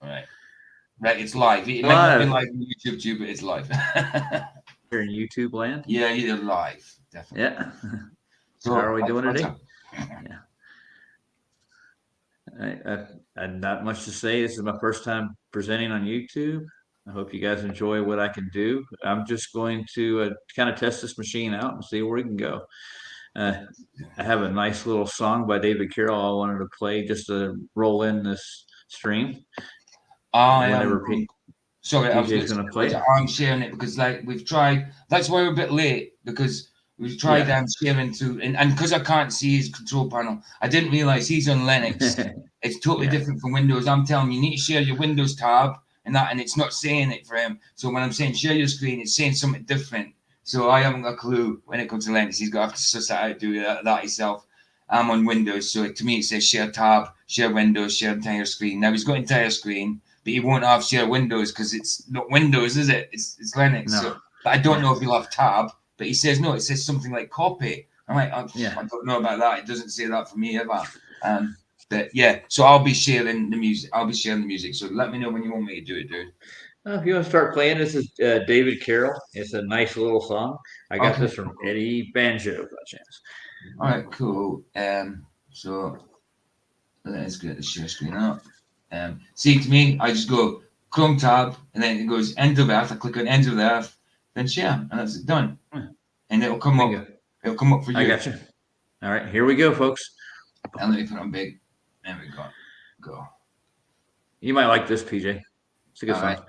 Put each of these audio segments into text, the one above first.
Right. Right. It's live. It might not be Live live on YouTube too, but it's live. here in YouTube land. Yeah, you're live. Definitely. Yeah. How are So we doing what's today? up? Yeah. I not much to say. This is my first time presenting on YouTube. I hope you guys enjoy what I can do. I'm just going to kind of test this machine out and see where we can go. Uh, I have a nice little song by David Carroll I wanted to play just to roll in this stream. I am. Whenever Sorry, I was PJ's going to going to say, play it. I'm sharing it because like we've tried. That's why we're a bit late because we've tried Yeah. sharing to and because I can't see his control panel, I didn't realize he's on Linux. It's totally Yeah. different from Windows. I'm telling you, you need to share your Windows tab and it's not saying it for him. So when I'm saying share your screen, it's saying something different. So I haven't got a clue when it comes to Linux. He's got to have to suss that out, do that himself. I'm on Windows, so to me it says share tab, share Windows, share entire screen. Now he's got entire screen, but he won't have share Windows because it's not Windows, is it? It's Linux. No. So, but I don't Yeah. know if he'll have tab. But he says no. It says something like copy. I'm like, I Yeah. don't know about that. It doesn't say that for me ever. But yeah, so I'll be sharing the music. I'll be sharing the music. So let me know when you want me to do it, dude. If you want to start playing, this is David Carroll. It's a nice little song. I got Okay. this from Eddie Banjo, by chance. All right, cool. So let's get the share screen up. See to me, I just go Chrome tab, and then it goes end of Earth. I click on end of Earth, then share, and that's it done. And it'll come up. Bingo. It'll come up for you. I got you. All right, here we go, folks. And let me put it on big. There we go. Go. You might like this, PJ. It's a good All song. right.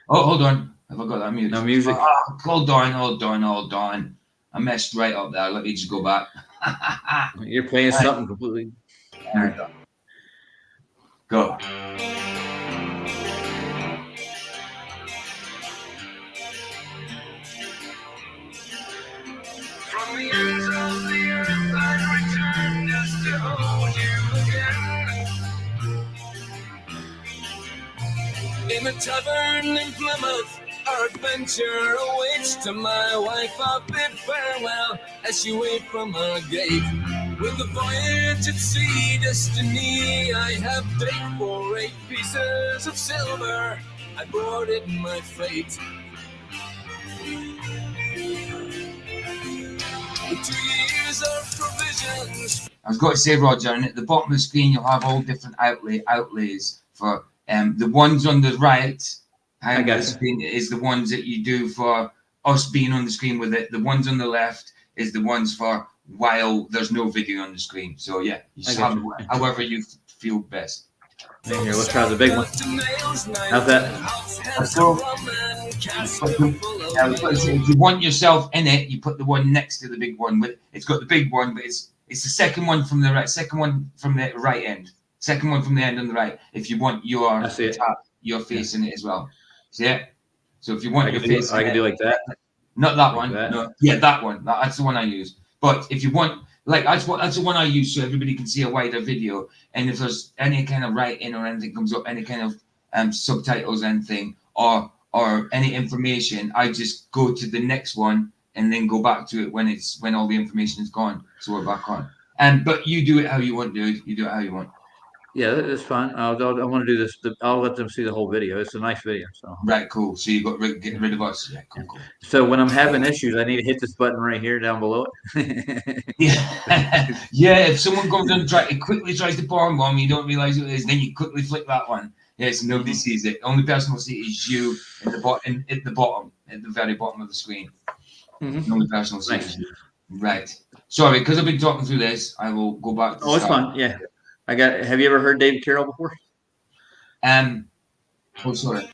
Oh, hold on. Have I got that music? No music. Hold on. I messed right up there. Let me just go back. You're playing something completely. There we go. Go. From the ends of the earth I return just to hold you again. In a tavern in Plymouth, our adventure awaits. To my wife I bid farewell as she waits from our gate. With the voyage at sea, destiny I have staked for 8 pieces of silver. I boarded my fate. With 2 years of provisions. I was going to say, Roger, and at the bottom of the screen you'll have all different outlays for the ones on the right. I got screen is the ones that you do for us being on the screen with it. The ones on the left is the ones for while there's no video on the screen. So yeah, you just have however you feel best. Here, let's try the big one. How's that? If you want yourself in it, you put the one next to the big one. It's got the big one, but it's the second one from the right, second one from the right end, second one from the end on the right. If you want your face in it as well. See it? So if you want your face, I can do like that. Not that one. No, yeah, that one. That's the one I use. But if you want, like that's the one I use, so everybody can see a wider video. And if there's any kind of writing or anything comes up, any kind of subtitles, anything, or any information, I just go to the next one and then go back to it when all the information is gone. So we're back on. But you do it how you want, dude. You do it how you want. Yeah, that's fine. I want to do this. I'll let them see the whole video. It's a nice video. So right, cool. So you got get rid of us. Yeah, cool. So when I'm having issues, I need to hit this button right here down below it. Yeah. If someone comes and quickly tries to bomb bomb, you don't realize what it is, then you quickly flick that one. Yes, nobody sees it. Only person will see it is you at the bottom, at the very bottom of the screen. The only person will see it is you. Right. Sorry, because I've been talking through this, I will go back to it's fun. Yeah. Have you ever heard David Carroll before? Sorry.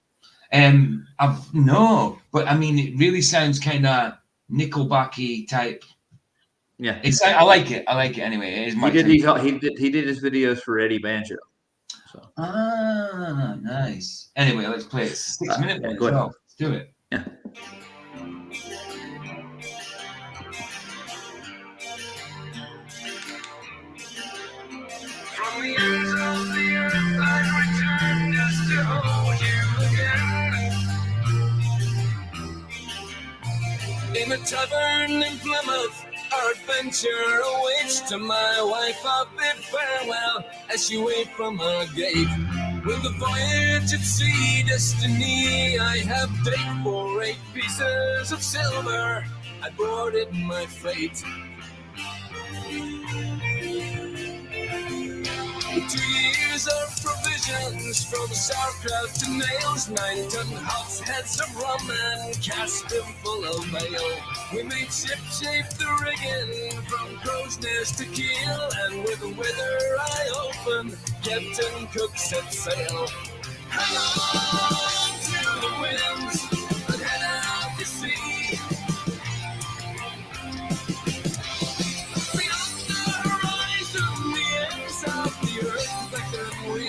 No, but I mean, it really sounds kind of Nickelback-y type. Yeah. I like it. I like it anyway. It is my he did his videos for Eddie Banjo. So. Nice. Anyway, let's play it. 6 minutes. Go ahead. Let's do it. Yeah. From the ends of the earth I return just to hold you again. In a tavern in Plymouth, our adventure awaits. To my wife I bid farewell as she waits from our gate. With the voyage at sea, destiny, I have digged for 8 pieces of silver. I boarded my fate. 2 years of provisions, from sauerkraut to nails, 9-ton hogsheads of rum and casks full of ale. We made ship-shape the rigging, from crow's nest to keel, and with the weather eye open, Captain Cook set sail. Hang on to the winds and head out to sea. Beyond the horizon, the ends of the earth beckon we.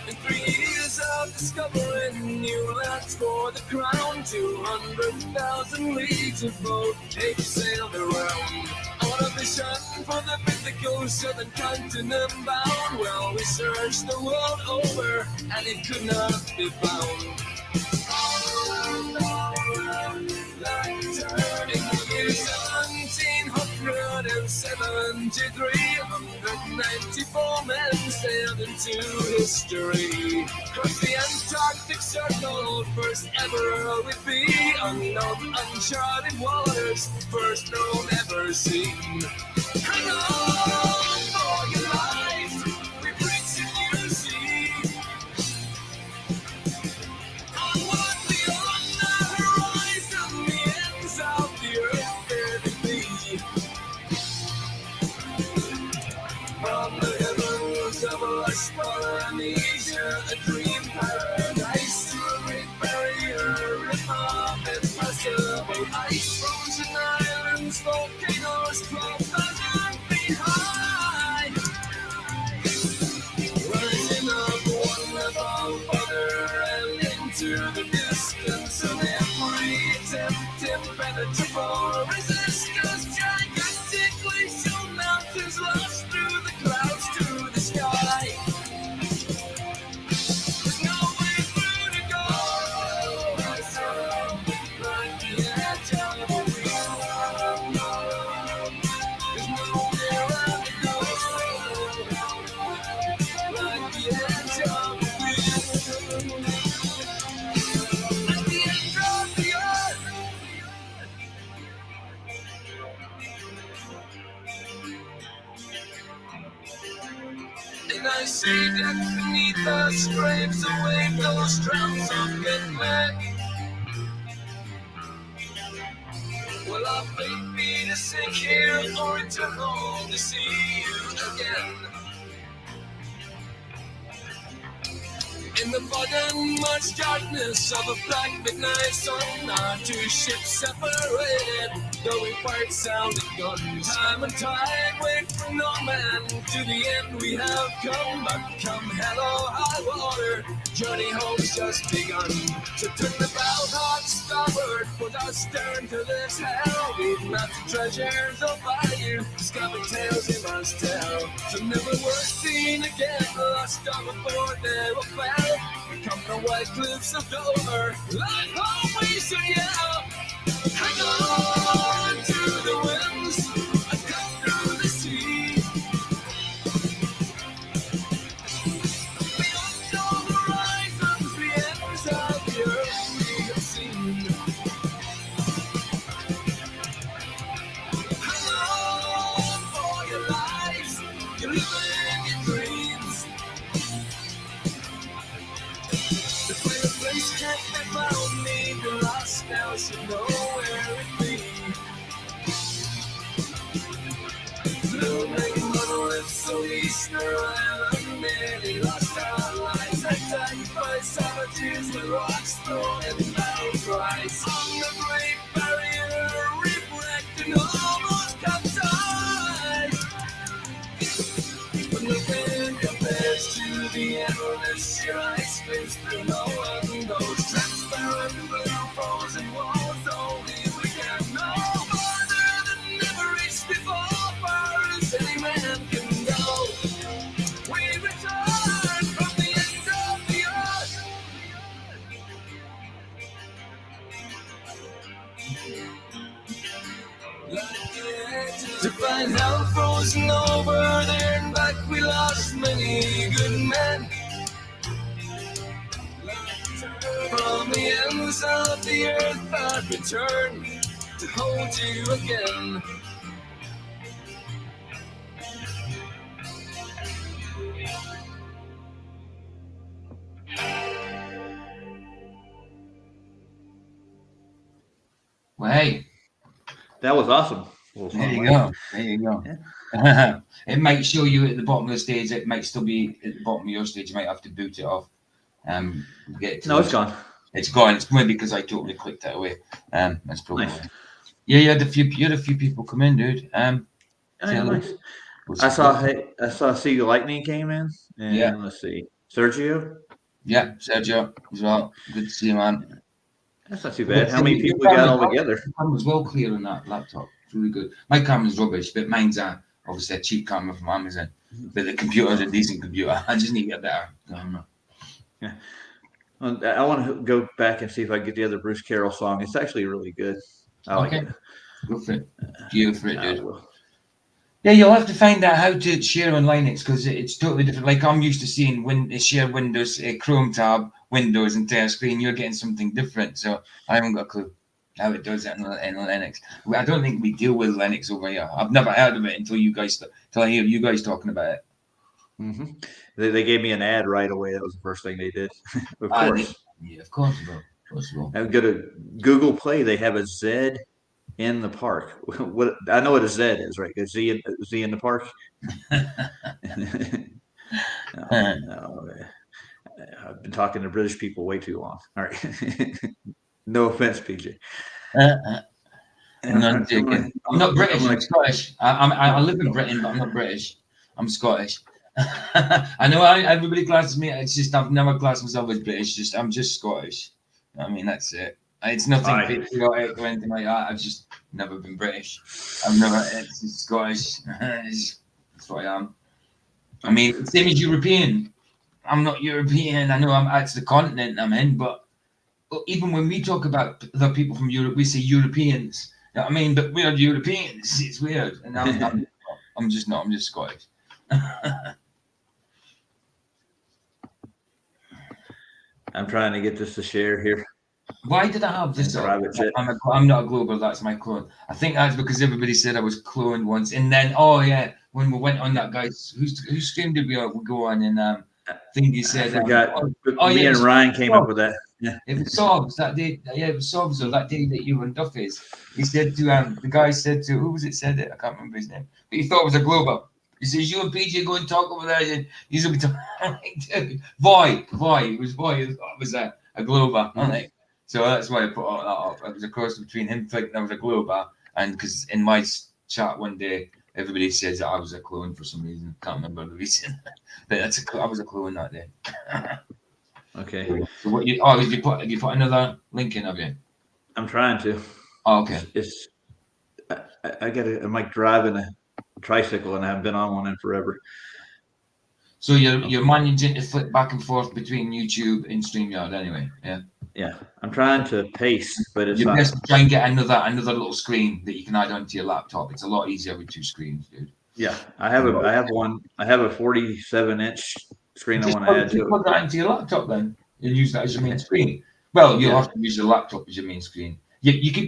In 3 years of discovering new lands for the crown, 200,000 leagues of boat they've sailed around. On a mission for the mythical southern continent bound. Well, we searched the world over and it could not be found. All around, like turning the year 1773, 194 men sailed into history. Crossed the Antarctic Circle, first ever with be unknown, uncharted waters, first known, ever seen. Hang on for your life, we reach a new sea. Onward beyond the horizon, the ends of the earth there to be. From the heavens of lush Polynesia, a dream paradise, to a great barrier, rim of impossible ice, frozen islands, volcanoes, 12,000 feet high. Rising up one above other and into the distance of every attempt, impenetrable resistance, gigantic glacial mountains lost through the clouds to the sky. There's no way through to go. Like the edge of a wheel. There's nowhere around to go. Like the edge of a wheel. At the end of the earth. And I see that beneath us scrapes away those drums of getback. Will our fate be to sink here or return home to see you again? In the fog and much darkness of a black midnight sun, our 2 ships separated, though we fired sounded guns. Time and tide wait for no man, to the end we have come, but come hell or high water, journey home's just begun. So turn the bow hard starboard, put our stern to this hell, we've not the treasures of value, discovered tales we must tell. So never were seen again, lost on board, never fell. We come from white cliffs of Dover, like home we should yell. Hang on to the winds, and come through the sea. Beyond all horizons, the ends of the earth we have seen. Hang on for your lives, you're living your dreams. The place can't be found, need the lost now, should know where it be. Blue lake monoliths on Easter Island, nearly lost our lives, attacked by savages with rocks thrown in battle cries. On the Great Barrier Reef, wrecked and almost capsized. But nothing compares to the endless sheer ice face through no one knows. Transparent blue frozen walls, only we can know. Farther than never reached before, far as any man can go. We return from the ends of the earth. Like the edge to find hell frozen over there and back we lie. lost many good men. From the ends of the earth I'd return to hold you again. Well, hey, That was awesome. there you go. There you go. It might show you at the bottom of the stage. It might still be at the bottom of your stage. You might have to boot it off. Get it to No, it's gone. It's gone. It's maybe because I totally clicked it away. That's probably Nice. why. Yeah, you had a few people come in, dude. Yeah, nice. I saw See Lightning came in, and Yeah. let's see, Sergio. Yeah, Sergio as well. Good to see you, man. That's not too bad. How many people we got all together? The camera's well clear on that laptop. It's really good. My camera's rubbish, but mine's obviously a cheap camera from Amazon. But the computer's a decent computer. I just need to get a better camera. Yeah. I want to go back and see if I can get the other Bruce Carroll song. It's actually really good. I like it. Go for it. Go for it, dude. Will. Yeah, you'll have to find out how to share on Linux because it's totally different. Like I'm used to seeing share Windows, Chrome tab, Windows, entire screen. You're getting something different, so I haven't got a clue how it does it in Linux. I don't think we deal with Linux over here. I've never heard of it until I hear you guys talking about it. Mm-hmm. They gave me an ad right away. That was the first thing they did. Of course. Yeah, of course, bro. Of course, bro. I go to Google Play. They have a Z in the park. What I know what a Z is, right? A Z in the park. No, I've been talking to British people way too long. All right. No offense, PJ. I'm not joking. I'm not British. I'm Scottish. I live in Britain, but I'm not British. I'm Scottish. I know everybody classes me. It's just I've never classed myself as British. I'm just Scottish. I mean, that's it. It's nothing patriotic or anything like that. I've just never been British. It's just Scottish. That's what I am. I mean, same as European. I'm not European. I know it's the continent I'm in, but even when we talk about the people from Europe, we say Europeans. You know what I mean? But we're Europeans. It's weird. And I'm just not. I'm just Scottish. I'm trying to get this to share here. Why did I have this? I'm not a global. That's my clone. I think that's because everybody said I was cloned once, and then when we went on that guy's whose stream did we go on? And thingy said, I forgot. Me and Ryan came up with that. Yeah. It was Sobs that day. Yeah, it was Sobs that day that you were in Duffy's. He said to the guy said to who was it? Said it. I can't remember his name, but he thought it was a global. He says, you and PJ go and talk over there. And he's going to be talking. Voy. It was Voy. It was a Globa. Mm-hmm. So that's why I put all that up. It was a cross between him thinking I was a Globa and because in my chat one day, everybody says that I was a clone for some reason. Can't remember the reason. But I was a clone that day. Okay. So what have you put another link in, have you? I'm trying to. Oh, okay. I'm like driving a tricycle and I haven't been on one in forever. So you're managing to flip back and forth between YouTube and StreamYard anyway, yeah. Yeah, I'm trying to paste, but it's you best try and get another little screen that you can add onto your laptop. It's a lot easier with two screens, dude. Yeah, I have a 47-inch screen I want to add to it. Put that into your laptop then and use that as your main screen. Well, you'll have to use your laptop as your main screen. You can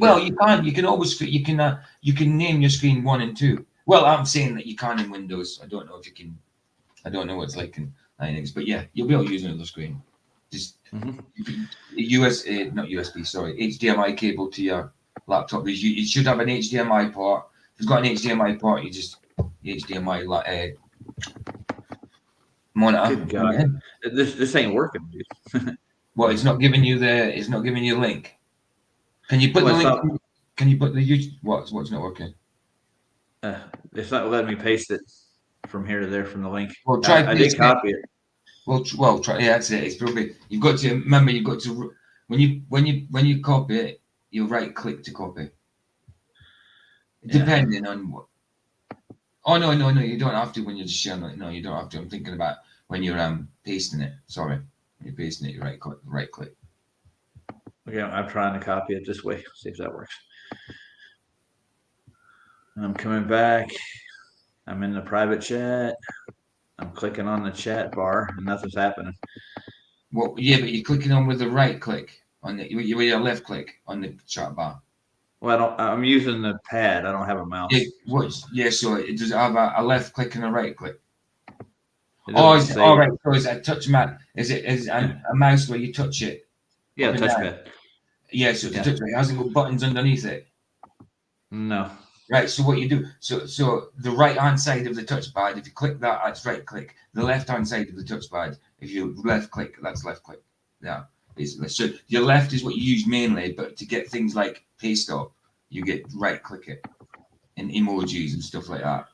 name your screen 1 and 2. Well, I'm saying that you can in Windows. I don't know if you can. I don't know what it's like in Linux, but yeah, you'll be able to use another screen. Just HDMI cable to your laptop. You should have an HDMI port. If it's got an HDMI port, you just HDMI monitor. This ain't working, dude. Well, it's not giving you link. Can you put the link? Can you put the YouTube? What's not working? It's not letting me paste it from here to there from the link. Well, try. I did copy it. Well, try. Yeah, that's it. It's probably you've got to remember. You've got to when you copy it, you right click to copy. Depending on what. Oh no! You don't have to when you're just sharing it. No, you don't have to. I'm thinking about when you're pasting it. Sorry, when you're pasting it, you right click. Okay, I'm trying to copy it this way. See if that works. I'm coming back. I'm in the private chat. I'm clicking on the chat bar and nothing's happening. Well, yeah, but you're clicking on with the right click on the with your left click on the chat bar. Well, I'm using the pad. I don't have a mouse. So it does have a left click and a right click. It Oh, doesn't say- all right. So is that touch mat? Is a mouse where you touch it? Yeah, up and down? touchpad. Yeah, so it's Yeah. a touch pad. It hasn't got buttons underneath it. No. Right. So what you do? So the right hand side of the touchpad, if you click that, that's right click. The left hand side of the touchpad, if you left click, that's left click. Yeah. Basically. So your left is what you use mainly, but to get things like paste up, you get right click it and emojis and stuff like that.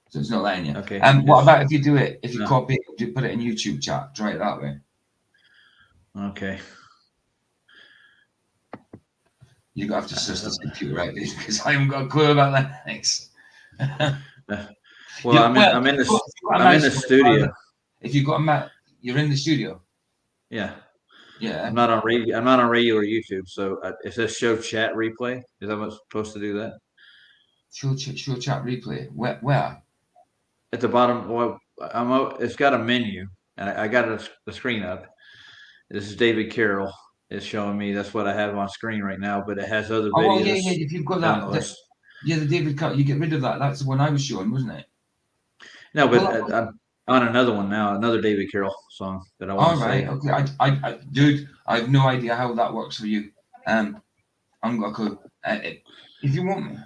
So it's not letting you. Okay. What about if you do it? If you No. copy it, put it in YouTube chat, try it that way. Okay. You're gonna have to suss this computer out because I haven't got a clue about that. Thanks. Well, I'm in the studio. If you've got a Mac, you're in the studio. Yeah. Yeah. I'm not on regular YouTube, so it says show chat replay. Is that what's supposed to do that? Show chat replay. Where? At the bottom, well, it's got a menu, and I got the screen up. This is David Carroll. It's showing me that's what I have on screen right now, but it has other videos. Oh yeah. If you've got that, the David cut, you get rid of that. That's the one I was showing, wasn't it? No, but I'm on another one now, another David Carroll song that I want to say. All right, okay. Dude, I have no idea how that works for you. I'm got a clue. If you want me.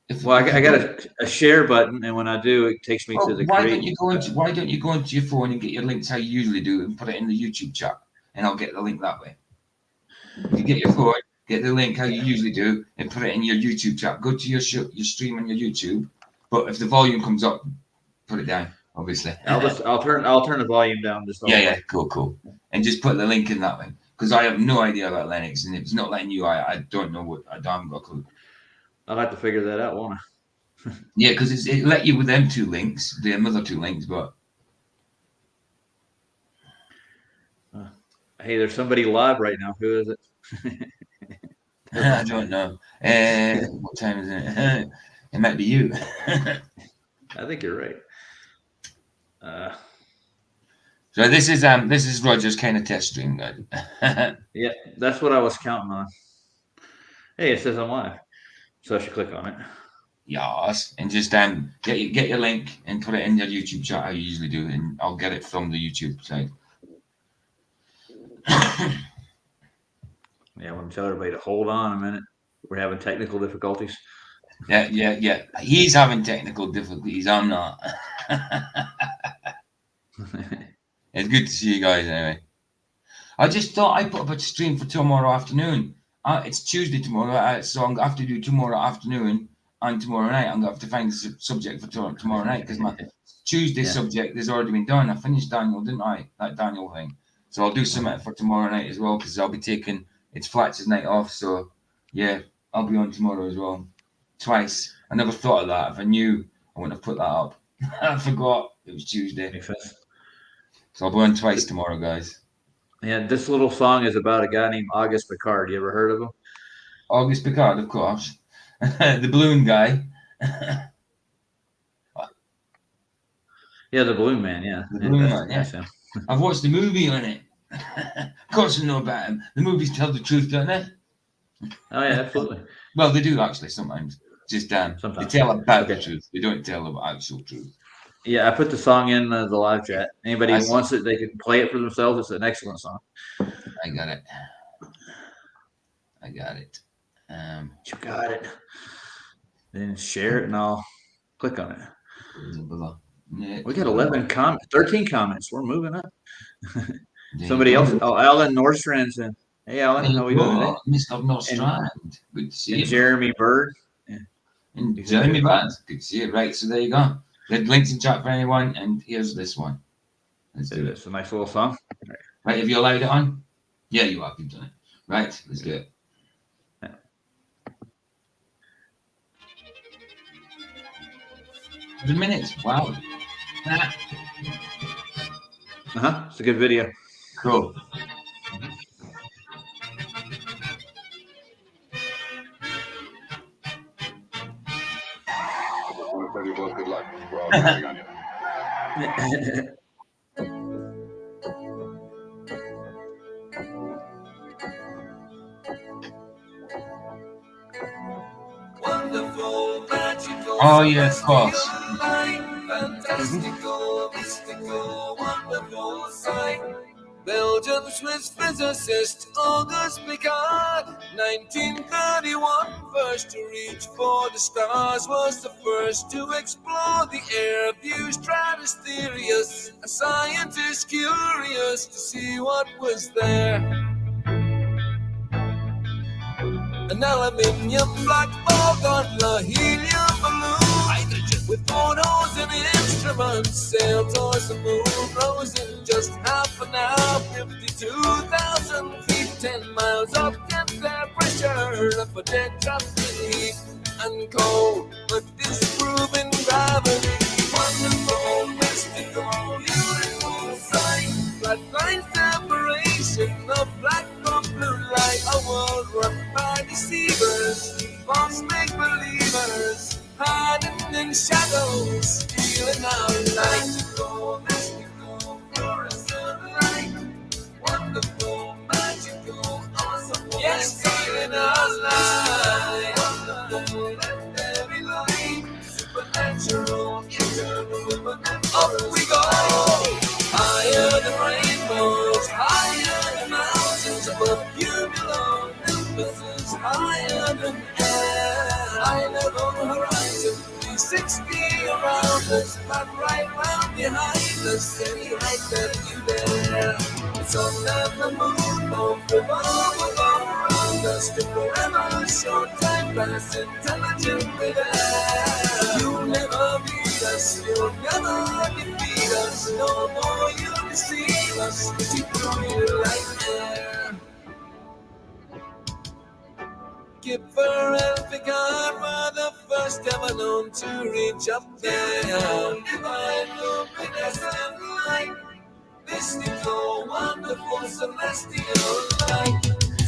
I got a share button, and when I do, it takes me to the why don't you go into your phone and get your links how you usually do and put it in the YouTube chat, and I'll get the link that way. If you get your phone, get the link how you usually do, and put it in your YouTube chat. Go to your stream on your YouTube, but if the volume comes up, put it down. Obviously, I'll turn the volume down just. Yeah, cool, and just put the link in that one because I have no idea about Linux, and if it's not letting you, I don't know what I haven't got a clue. I'll have to figure that out, won't I? Yeah, because it let you with them two links, the other two links, but hey, there's somebody live right now. Who is it? I don't know. What time is it? It might be you. I think you're right. So this is Roger's kind of test stream, guys. Yeah, that's what I was counting on. Hey, it says I'm live, so I should click on it. Yes, and just get your link and put it in your YouTube chat how you usually do, and I'll get it from the YouTube side. Yeah, I want to tell everybody to hold on a minute. We're having technical difficulties. Yeah. He's having technical difficulties. I'm not. It's good to see you guys anyway. I just thought I'd put up a stream for tomorrow afternoon. It's Tuesday tomorrow, so I'm going to have to do tomorrow afternoon and tomorrow night. I'm going to have to find the subject for tomorrow night because my Tuesday subject has already been done. I finished Daniel, didn't I? That Daniel thing. So I'll do something for tomorrow night as well because I'll be taking it's Fletcher's night off. So yeah, I'll be on tomorrow as well. Twice. I never thought of that. If I knew, I wouldn't have put that up. I forgot it was Tuesday. So I'll be on twice tomorrow, guys. Yeah, this little song is about a guy named August Picard. You ever heard of him? August Picard, of course. The balloon guy. Yeah, the Balloon Man, yeah. The Balloon Man, yeah. I've watched the movie on it. Of course I know about him. The movies tell the truth, don't they? Oh, yeah, absolutely. Well, they do actually sometimes. Just sometimes. They tell about the truth. They don't tell about actual truth. Yeah, I put the song in the live chat. Anybody who wants it, they can play it for themselves. It's an excellent song. I got it. You got it. Then share it, and I'll click on it. Yeah. We got 13 comments. We're moving up. Somebody else. Oh, Alan Nordstrand. Hey, Alan, how are we doing today? Mr. Nordstrand. Good to see you. Jeremy Bird. Yeah. And Jeremy Bird. Good to see you. Right, so there you go. There's links in chat for anyone, and here's this one. Let's do it. It's a nice little song. Right, have you allowed it on? Yeah, you have. You've done it. Right, let's do it. The minutes. Wow. It's a good video. Cool. I want to tell you both good luck. We're all counting on you. Wonderful, magical, Oh, yeah, of course. fantastical, mystical, wonderful sight. Belgian Swiss physicist Auguste Piccard, 1931, first to reach for the stars, was the first to explore the air view stratospherius. A scientist curious to see what was there. An aluminium black ball gondola, helium balloon, hydrogen with photos and instruments, sailed towards the moon, rose in just half an hour, 52,000 feet, 10 miles up, get their pressure, up a dead trapped in heat and cold, but disproving gravity. Wonderful, mystical, beautiful sight, flat line separation of black from blue light, a world run by deceivers, false make-believers, hiding in shadows, stealing our light. Mystical, mystical, fluorescent light, wonderful, magical, awesome, yes, stealing our light. Wonderful, legendary light, supernatural, eternal, up we go, higher than rainbows, higher than mountains, above cumulus, emphasis, higher than air, high level horizon, 360 around us, but right round behind us, any height that you dare. The sun and the moon both revolve around us, to forever short time pass intelligently there. You'll never beat us, you'll never defeat us, no more you'll deceive us, we see through you like air. Kipper and Picard were the first ever known to reach up there. Divine luminous and light, mystical, wonderful, celestial light.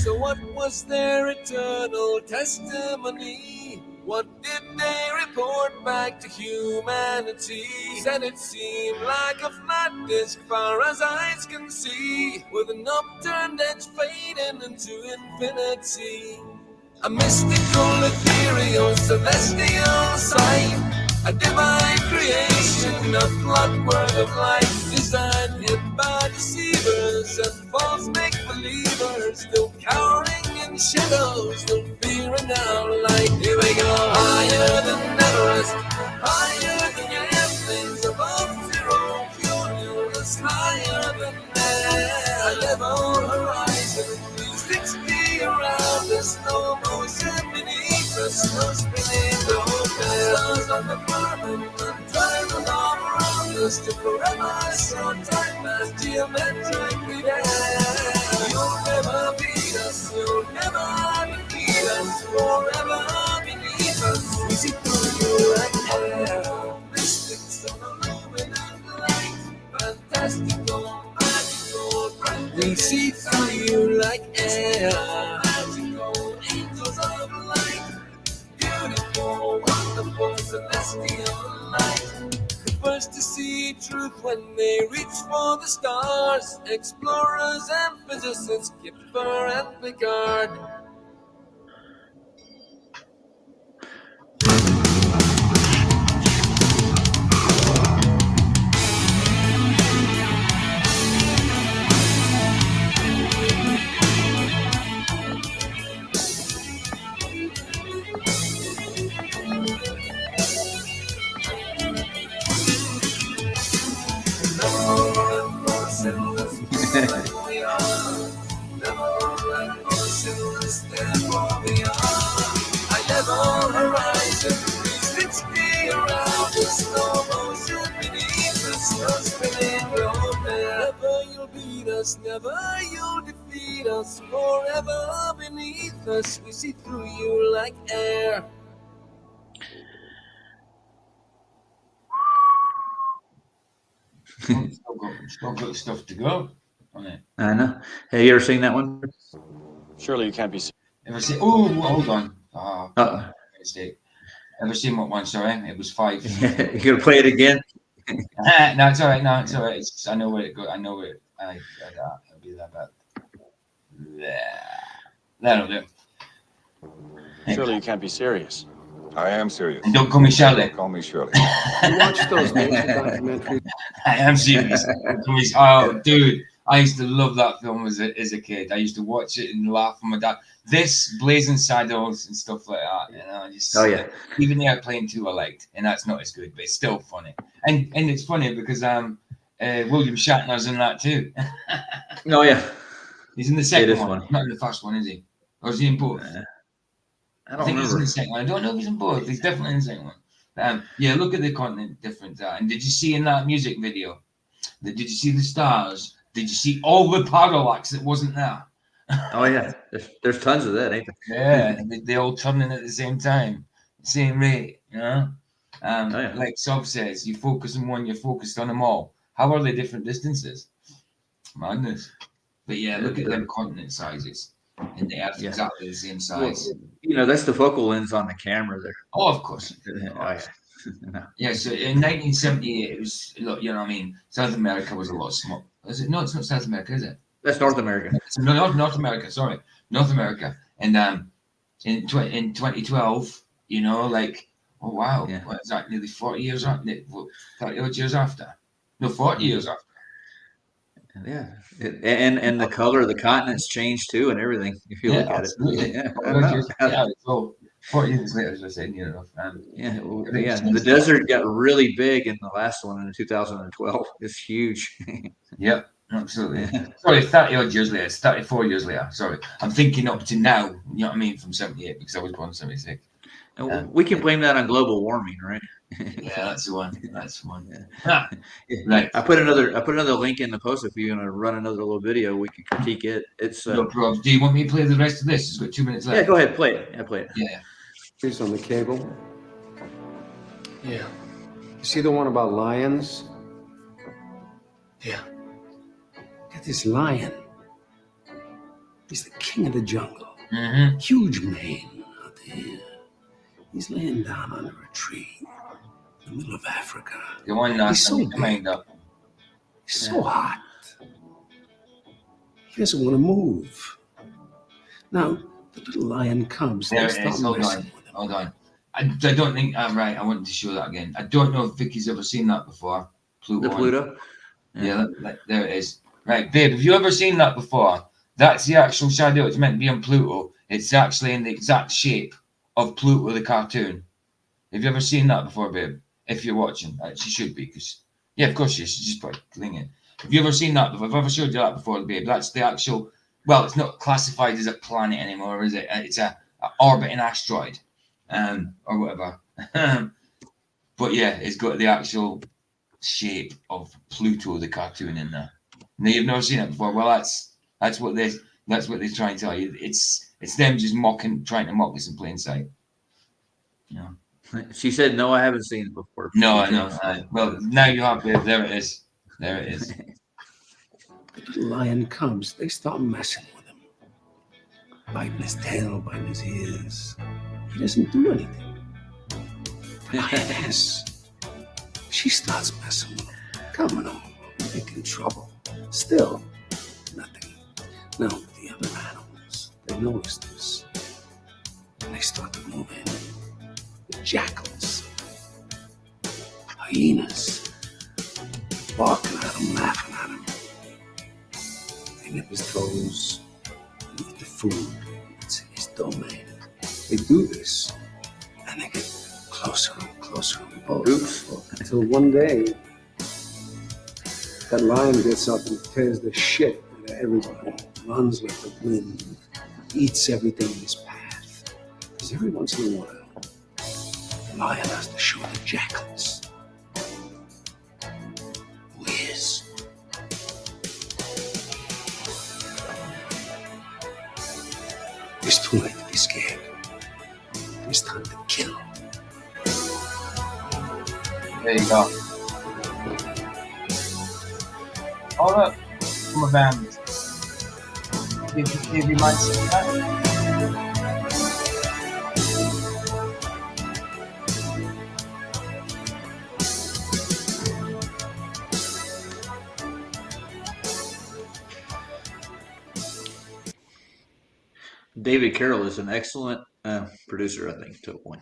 So what was their eternal testimony? What did they report back to humanity? Said it seemed like a flat disk far as eyes can see, with an upturned edge fading into infinity. A mystical, ethereal, celestial sight, a divine creation, a clockwork of light, designed hid by deceivers and false make-believers, still cowering in shadows, still fearing our light. Here we go, higher than Everest, higher than your airplanes, above zero, cumulus, higher than air, a level horizon, 360 around us, no motion beneath us, no spinning, no stars on the firmament, driving all around us to forever, short time pass geometrically there. You'll never beat us, you'll never defeat us, forever beneath us, we see through you like air. Mystics of illuminant light, fantastical, magical, we see through you like air. Magical angels of light, beautiful, wonderful, celestial light. The first to see truth when they reach for the stars, explorers and physicists, Kipper and Picard. Never you'll defeat us, forever beneath us, we see through you like air. Still got stuff to go on it. I know. Have you ever seen that one? Surely you can't be. Ever seen? Oh, hold on. Uh-oh. Mistake. Ever seen what one? Sorry, it was 5. You gonna play it again? No, it's all right. No, it's all right. It's, I know where it goes. I know where it'll be that bad. That'll do. Surely you can't be serious. I am serious. And don't call me Shirley. Call me Shirley. You watch those nature documentaries? I am serious. Oh, dude, I used to love that film as a kid. I used to watch it and laugh with my dad. This Blazing Saddles and stuff like that, you know, just even the Airplane 2 I liked, and that's not as good, but it's still funny. And it's funny because William Shatner's in that too. Oh yeah, He's in the second one, not in the first one, is he? Or is he in both? I think he's in the second one. I don't know if he's in both. He's definitely in the second one. Yeah, look at the continent difference. And did you see in that music video? Did you see the stars? Did you see all the parallax that wasn't there? Oh yeah, there's tons of that, ain't there? Yeah, they all turning at the same time, same rate. You know, like Sob says, you focus on one, you're focused on them all. How are they different distances? Madness. But yeah, look at them continent sizes. And the Earth's exactly the same size. Well, you know, that's the focal length on the camera there. Oh, of course. Yeah, so in 1978, it was, you know what I mean? South America was a lot smaller. Is it? No, it's not South America, is it? That's North America. No, North America, sorry. North America. And in 2012, you know, like, oh, wow. Yeah. What is that? Nearly 40 years after? 30 odd years after? No, 40 years after. Yeah, and the color of the continents changed too, and everything. If you look at it, so 40 years later, as I said, you know, the desert got really big in the last one in 2012. It's huge. Yep, absolutely. Sorry, 30 odd years later. It's 34 years later. Sorry, I'm thinking up to now. You know what I mean? From 78 because I was born in 76. And we can blame that on global warming, right? Yeah, that's the one. That's the one. Yeah. Right. I put another link in the post if you're gonna run another little video. We can critique it. It's no problem. Do you want me to play the rest of this? It's got 2 minutes left. Yeah, go ahead, play it. Yeah, play it. Yeah. Here's on the cable. Yeah. You see the one about lions? Yeah. Look at this lion. He's the king of the jungle. Mm-hmm. Huge mane out there. He's laying down under a tree in the middle of Africa. The one he's so big. He's so hot. He doesn't want to move. Now, the little lion cubs, they start messing with him. Hold on. I don't think I'm right. I wanted to show that again. I don't know if Vicky's ever seen that before. Pluto. The Pluto? Yeah, there it is. Right, babe, have you ever seen that before? That's the actual shadow. It's meant to be on Pluto. It's actually in the exact shape of Pluto, the cartoon. Have you ever seen that before, babe? If you're watching, she should be, because yeah, of course she is. She's just probably clinging it. Have you ever seen that before? I've ever showed you that before, babe. That's the actual. Well, it's not classified as a planet anymore, is it? It's a orbiting asteroid, or whatever. But yeah, it's got the actual shape of Pluto, the cartoon, in there. No, you've never seen it before. Well, that's what they're trying to tell you. It's them just trying to mock us in plain sight. Yeah. She said, "No, I haven't seen it before." No, I know. Well, now you have, babe. There it is. There it is. The little lion cubs, they start messing with him. Biting his tail, biting his ears. He doesn't do anything. Lioness, she starts messing with him. Coming over, making trouble. Still, nothing. Now, the other animals, they notice this. And they start to move in. The jackals, hyenas, barking at him, laughing at him. They nip his toes and eat the food. It's in his domain. They do this, and they get closer and closer and closer. Until one day, that lion gets up and tears the shit out of everybody. Runs like the wind, eats everything in his path. Because every once in a while, the lion has to show the jackals who he is. It's too late to be scared. It's time to kill. There you go. Oh look, from a band. Give you mind seeing that? David Carroll is an excellent producer, I think, to a point.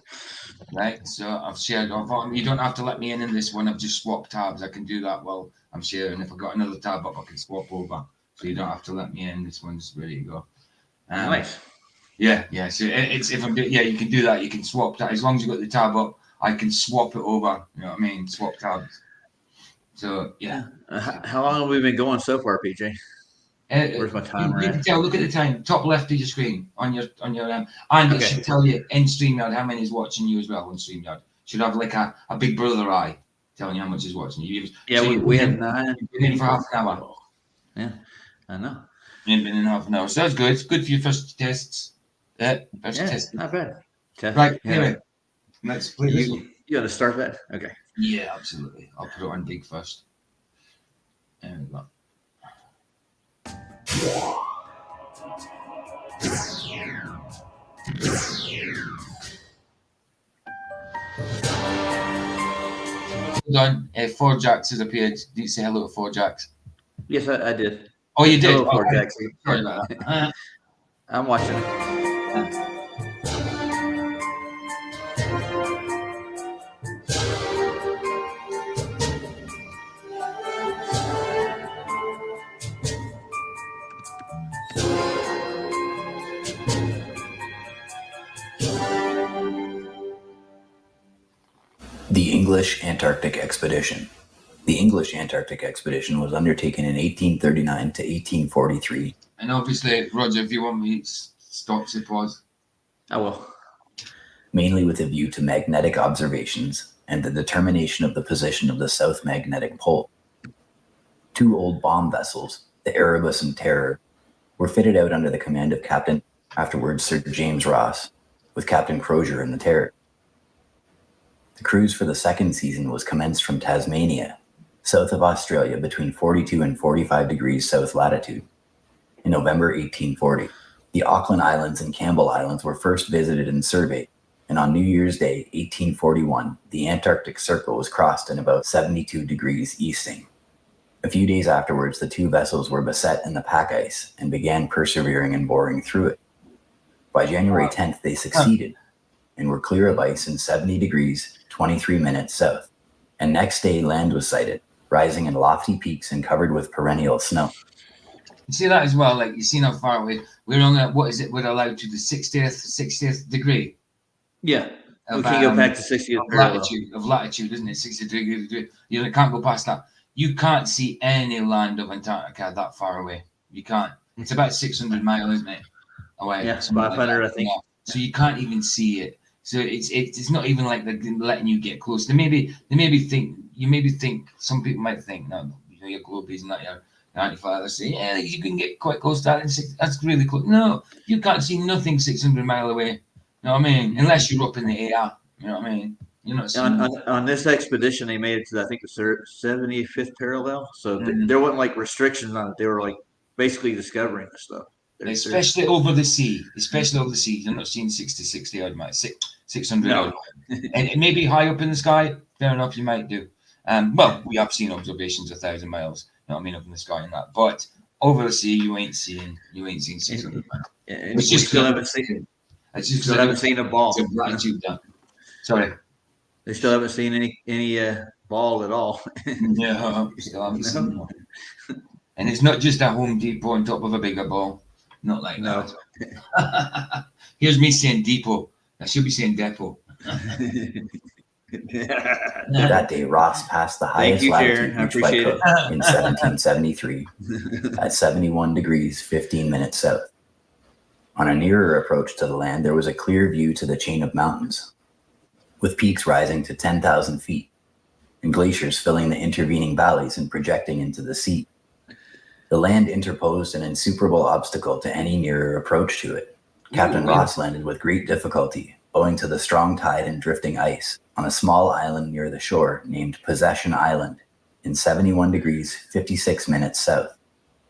Right, so I've shared. You don't have to let me in this one. I've just swapped tabs. I can do that while I'm sharing. If I've got another tab up, I can swap over. So you don't have to let me in. This one's ready to go. Nice. Yeah. So it's if I'm you can do that. You can swap that as long as you've got the tab up. I can swap it over. You know what I mean? Swap tabs. So yeah. How long have we been going so far, PJ? Where's my timer You at? can tell. Look at the time. Top left of your screen on your and it should tell you in StreamYard how many is watching you as well on StreamYard. Should have like a big brother eye telling you how much is watching you. Yeah, so we have 9. You've been in for half an hour. Yeah, I know. You've been in half an hour, so that's good. It's good for your first tests. First test. Not bad. Right. Anyway, let's play this one. You got to start that. Okay. Yeah, absolutely. I'll put it on big first. There we go. Done. 4 Jacks has appeared. Did you say hello to 4 Jacks? Yes, I did. Oh, you did? Hello, 4 Jacks. Sorry about that. I'm watching it. The English Antarctic Expedition. The English Antarctic Expedition was undertaken in 1839 to 1843. And obviously, Roger, if you want me to stop the pause. I will. Mainly with a view to magnetic observations and the determination of the position of the South Magnetic Pole. 2 old bomb vessels, the Erebus and Terror, were fitted out under the command of Captain, afterwards Sir James Ross, with Captain Crozier in the Terror. The cruise for the second season was commenced from Tasmania, south of Australia between 42 and 45 degrees south latitude. In November 1840, the Auckland Islands and Campbell Islands were first visited and surveyed, and on New Year's Day, 1841, the Antarctic Circle was crossed in about 72 degrees easting. A few days afterwards, the 2 vessels were beset in the pack ice and began persevering and boring through it. By January 10th, they succeeded and were clear of ice in 70 degrees, 23 minutes south. And next day, land was sighted, rising in lofty peaks and covered with perennial snow. You see that as well, like you see how far away we're on that. What is it? We're allowed to the 60th degree. Yeah. We Of, can go back to 60th of latitude, isn't it? 60 degree. You can't go past that. You can't see any land of Antarctica that far away. You can't. It's about 600 miles, isn't it? Away. Yeah, 500, I think. Yeah. So you can't even see it. So it's not even like they're letting you get close. They maybe think some people might think, no, your globe is not your 95. They say, yeah, you can get quite close to that. That's really close. No, you can't see nothing 600 miles away. You know what I mean? Unless you're up in the air. You know what I mean? You're not seeing on this expedition, they made it to, I think, the 75th parallel. So there wasn't like restrictions on it. They were like basically discovering the stuff. Especially over the sea. You're not seeing 60 odd miles, 600 No. odd. And maybe high up in the sky, fair enough, you might do. Well, we have seen observations 1,000 miles, you know what I mean, up in the sky and that. But over the sea, you ain't seeing 600 miles. And we still haven't seen a ball. It's a gratitude done. Sorry. They still haven't seen any ball at all. Yeah, still haven't seen one. And it's not just a Home Depot on top of a bigger ball. Not like No. that. Here's me saying depot. I should be saying depot. That day, Ross passed the Thank highest you, latitude Sharon. I reached by appreciate Cook in 1773 at 71 degrees 15 minutes south. On a nearer approach to the land, there was a clear view to the chain of mountains, with peaks rising to 10,000 feet and glaciers filling the intervening valleys and projecting into the sea. The land interposed an insuperable obstacle to any nearer approach to it. Captain Ross landed with great difficulty, owing to the strong tide and drifting ice, on a small island near the shore named Possession Island in 71 degrees 56 minutes south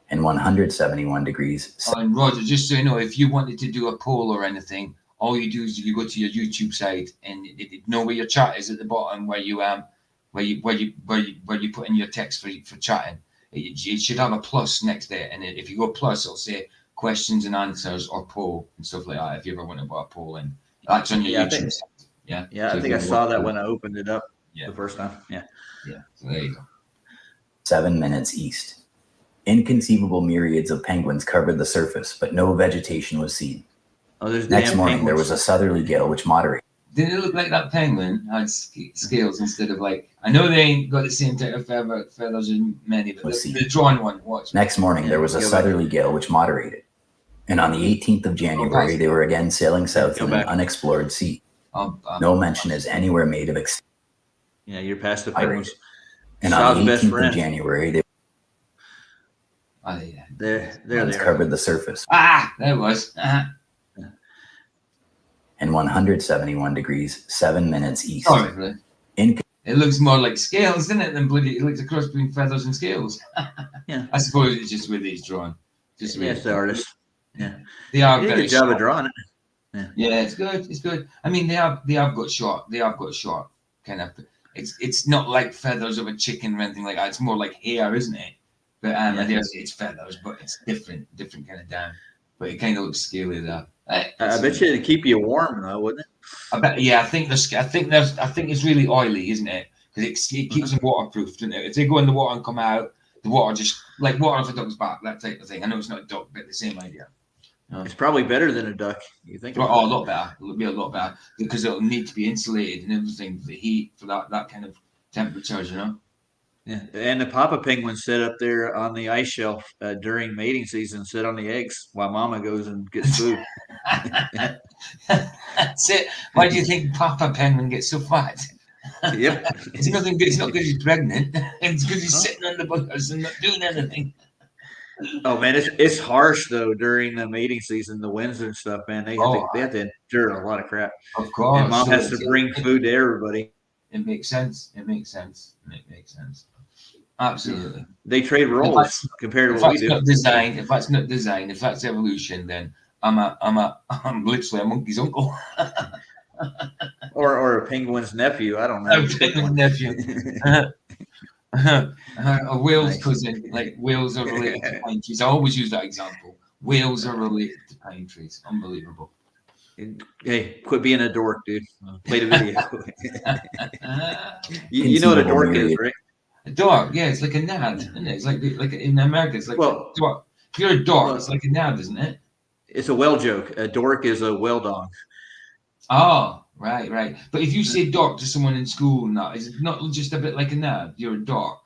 and 171 degrees south. And Roger, just so you know, if you wanted to do a poll or anything, all you do is you go to your YouTube site and know where your chat is at the bottom, where you put in your text for chatting. It should have a plus next to it, and if you go plus, it'll say questions and answers or poll and stuff like that. If you ever want to put a poll in, that's on your Yeah, I YouTube. think- Yeah. Yeah, So I if think you I wanna saw watch that it, when I opened it up Yeah. the first time. Yeah. Yeah. So there you go. 7 minutes east. Inconceivable myriads of penguins covered the surface, but no vegetation was seen. Oh, there's Next damn morning, there penguins. was a southerly gale which moderated. Did it look like that penguin had scales instead of like? I know they ain't got the same type of feathers as many, but Let's see. the drawn one. Watch. Next morning, there was a Go back. southerly gale which moderated. And on the 18th of January, they were again sailing south Go in an back. unexplored sea. Um, No mention is anywhere made of extinction. Yeah, you're past the Irate. penguins. And Shaw's on the best 18th of friend. January, the Oh, yeah. There winds they are. covered the surface. There it was. And 171 degrees, 7 minutes east. Sorry, really. In It looks more like scales, doesn't it? Than bloody. It looks a cross between feathers and scales. Yeah. I suppose it's just the way these drawn. Just the way Yes, the artist. Yeah. they are You did a very good job short. of drawing it. Yeah, it's good. It's good. I mean, they have got short. They have got short kind of. It's not like feathers of a chicken or anything like that. It's more like hair, isn't it? But Yeah. I dare say it's feathers, but it's different kind of down. But it kind of looks scaly there. I bet you it'd keep you warm though, wouldn't it? I bet. Yeah, I think it's really oily, isn't it? Because it keeps them waterproof, doesn't it? If they go in the water and come out, the water just like water off a duck's back, that type of thing. I know it's not a duck, but the same idea. It's probably better than a duck. You think? Oh, a lot better. It'll be a lot better because it'll need to be insulated and everything for the heat for that kind of temperatures, you know. Yeah. And the papa penguins sit up there on the ice shelf during mating season, sit on the eggs while mama goes and gets food. That's it. Why do you think Papa Penguin gets so fat? Yep. It's nothing good. It's not because he's pregnant. It's because he's sitting on the buggers and not doing anything. Oh man, it's harsh though during the mating season, the winds and stuff, man. They have to endure a lot of crap. Of course. And mom So has to bring food to everybody. It makes sense. It makes sense. It makes sense. Absolutely. They trade roles compared to If what we that's do. not design, if that's evolution, then I'm literally a monkey's uncle. Or a penguin's nephew. I don't know. I'm my nephew. A whale's Nice. cousin. Like whales are related to pine trees. I always use that example. Whales are related to pine trees. Unbelievable. Hey, quit being a dork, dude. Play the video. you know what a dork is, right? A dog, yeah, it's like a nad, isn't it? It's like in America, it's like Well- a dog. If you're a dog, Well- it's like a nad, isn't it? It's a well joke. A dork is a well dog. Oh, right. But if you say dork to someone in school, no, is it not just a bit like a nad? You're a dork.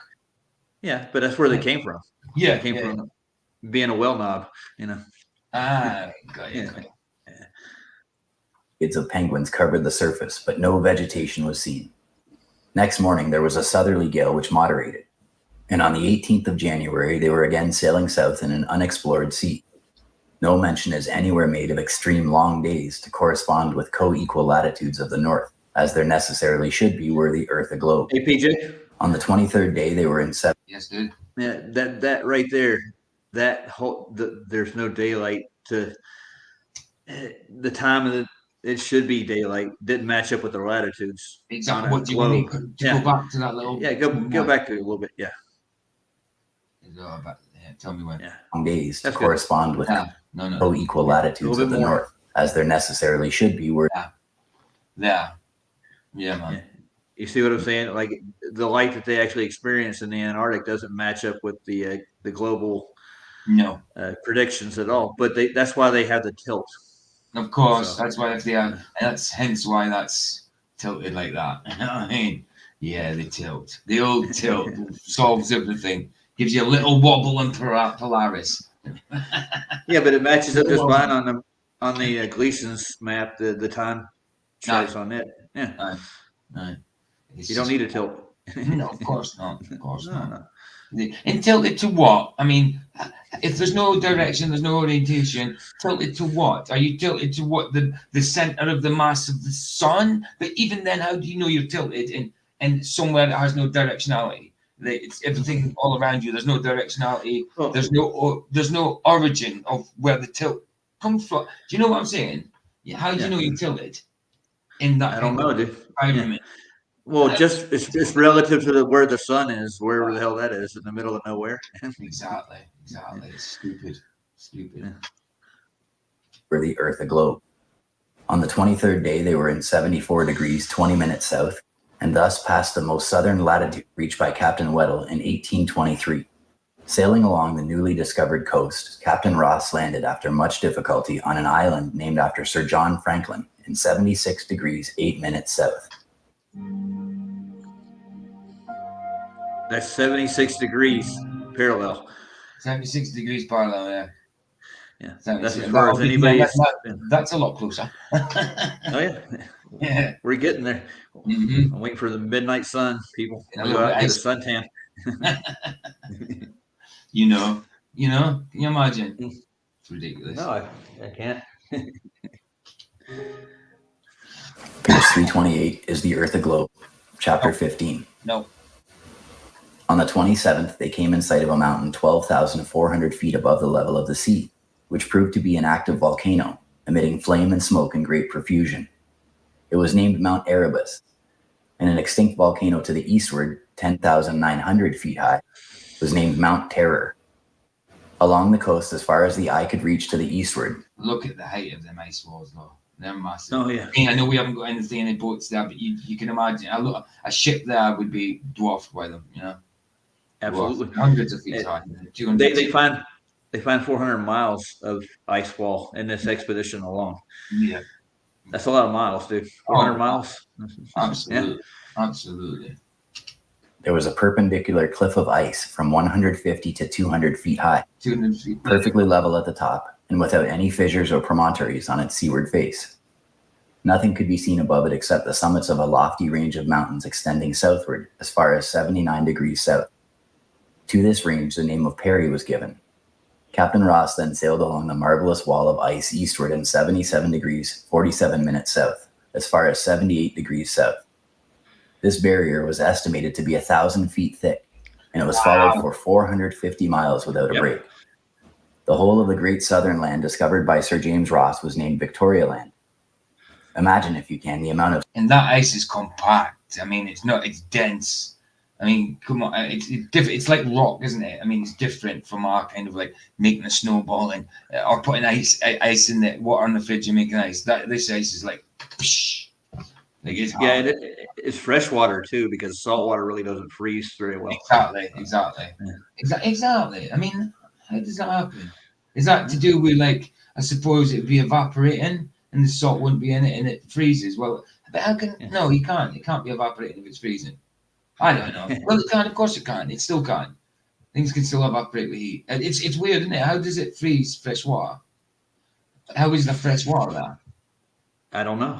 Yeah, but that's where they came from. Yeah, They came from being a well knob, you know. Got it. Yeah. myriads of penguins covered the surface, but no vegetation was seen. Next morning, there was a southerly gale which moderated. And on the 18th of January, they were again sailing south in an unexplored sea. No mention is anywhere made of extreme long days to correspond with co-equal latitudes of the north, as there necessarily should be were the Earth a globe. Hey, PJ. On the 23rd day, they were in Yes, dude. Yeah, that right there, there's no daylight to the time of it should be daylight. Didn't match up with the latitudes. Exactly. on a What do you want me globe. to Yeah. go back to that little? Yeah, go back to it a little bit. Yeah, Go back. Yeah, tell me when. yeah. long days to That's good. correspond with Yeah. No. co-equal latitudes little of bit the more. north, as there necessarily should be were Yeah, man. Yeah. You see what I'm saying? Like the light that they actually experience in the Antarctic doesn't match up with the No, global predictions at all. But that's why they have the tilt. of course. So- That's why if they are, and that's hence why that's tilted like that. You know what I mean? Yeah, the tilt. The old tilt solves everything. Gives you a little wobble and Polaris. Yeah, but it matches up just fine on the Gleason's map. The time charts on it. Yeah, Right. It's you don't just- need a tilt. No, of course not. Of course No, not. no. And tilted to what? I mean, if there's no direction, there's no orientation. Tilted to what? Are you tilted to what? The center of the mass of the sun? But even then, how do you know you're tilted in somewhere that has no directionality? It's everything all around you. There's no directionality. Well, There's no origin of where the tilt comes from. Do you know what I'm saying? Yeah, how do you Yeah. know you're tilted in that? I don't know, dude. environment? Well, it's relative to where the sun is, wherever the hell that is, in the middle of nowhere. Exactly. It's stupid. Yeah. were the Earth a globe. On the 23rd day, they were in 74 degrees 20 minutes south, and thus passed the most southern latitude reached by Captain Weddell in 1823. Sailing along the newly discovered coast, Captain Ross landed after much difficulty on an island named after Sir John Franklin in 76 degrees 8 minutes south. That's 76 degrees parallel. 76 degrees parallel, yeah. Yeah, 76. that's as far as anybody's been. That's a lot closer. Oh yeah, Yeah. we're getting there. Mhm. I'm waiting for the midnight sun, people. And a We'll little go out and bit get a suntan. You know, can you imagine? It's ridiculous. No, I can't. Page 328 is the Earth a globe, chapter 15. No. On the 27th, they came in sight of a mountain 12,400 feet above the level of the sea, which proved to be an active volcano, emitting flame and smoke in great profusion. It was named Mount Erebus, and an extinct volcano to the eastward, 10,900 feet high, was named Mount Terror. Along the coast, as far as the eye could reach to the eastward, Look at the height of them ice walls, though. They're massive. Oh yeah. I know we haven't got any boats there, but you can imagine a ship there would be dwarfed by them, Absolutely. Dwarfed. Hundreds of feet high. 200 They find 400 miles of ice wall in this expedition alone. Yeah, That's a lot of miles, dude. 400 Oh, miles. absolutely. Absolutely. there was a perpendicular cliff of ice from 150 to 200 feet high, 200 feet. perfectly level at the top and without any fissures or promontories on its seaward face. Nothing could be seen above it except the summits of a lofty range of mountains extending southward as far as 79 degrees south. To this range, the name of Perry was given. Captain Ross then sailed along the marvelous wall of ice eastward in 77 degrees 47 minutes south, as far as 78 degrees south. This barrier was estimated to be 1,000 feet thick, and it was followed for 450 miles without a Yep. break. The whole of the great southern land discovered by Sir James Ross was named Victoria Land. Imagine, if you can, the amount of And that ice is compact. I mean, it's dense. I mean, come on, it's different. It's like rock, isn't it? I mean, it's different from our kind of like making a snowball and or putting ice in the water in the fridge and making ice. This ice is like, psh, like it's Yeah, hard. it's fresh water too, because salt water really doesn't freeze very well. Exactly. I mean, how does that happen? Is that to do with, like, I suppose it'd be evaporating and the salt wouldn't be in it and it freezes? Well, but how can, no, you can't. It can't be evaporating if it's freezing. I don't know. Well, it can. Of course it can. It still can. Things can still evaporate with heat. It's weird, isn't it? How does it freeze fresh water? How is the fresh water there? I don't know.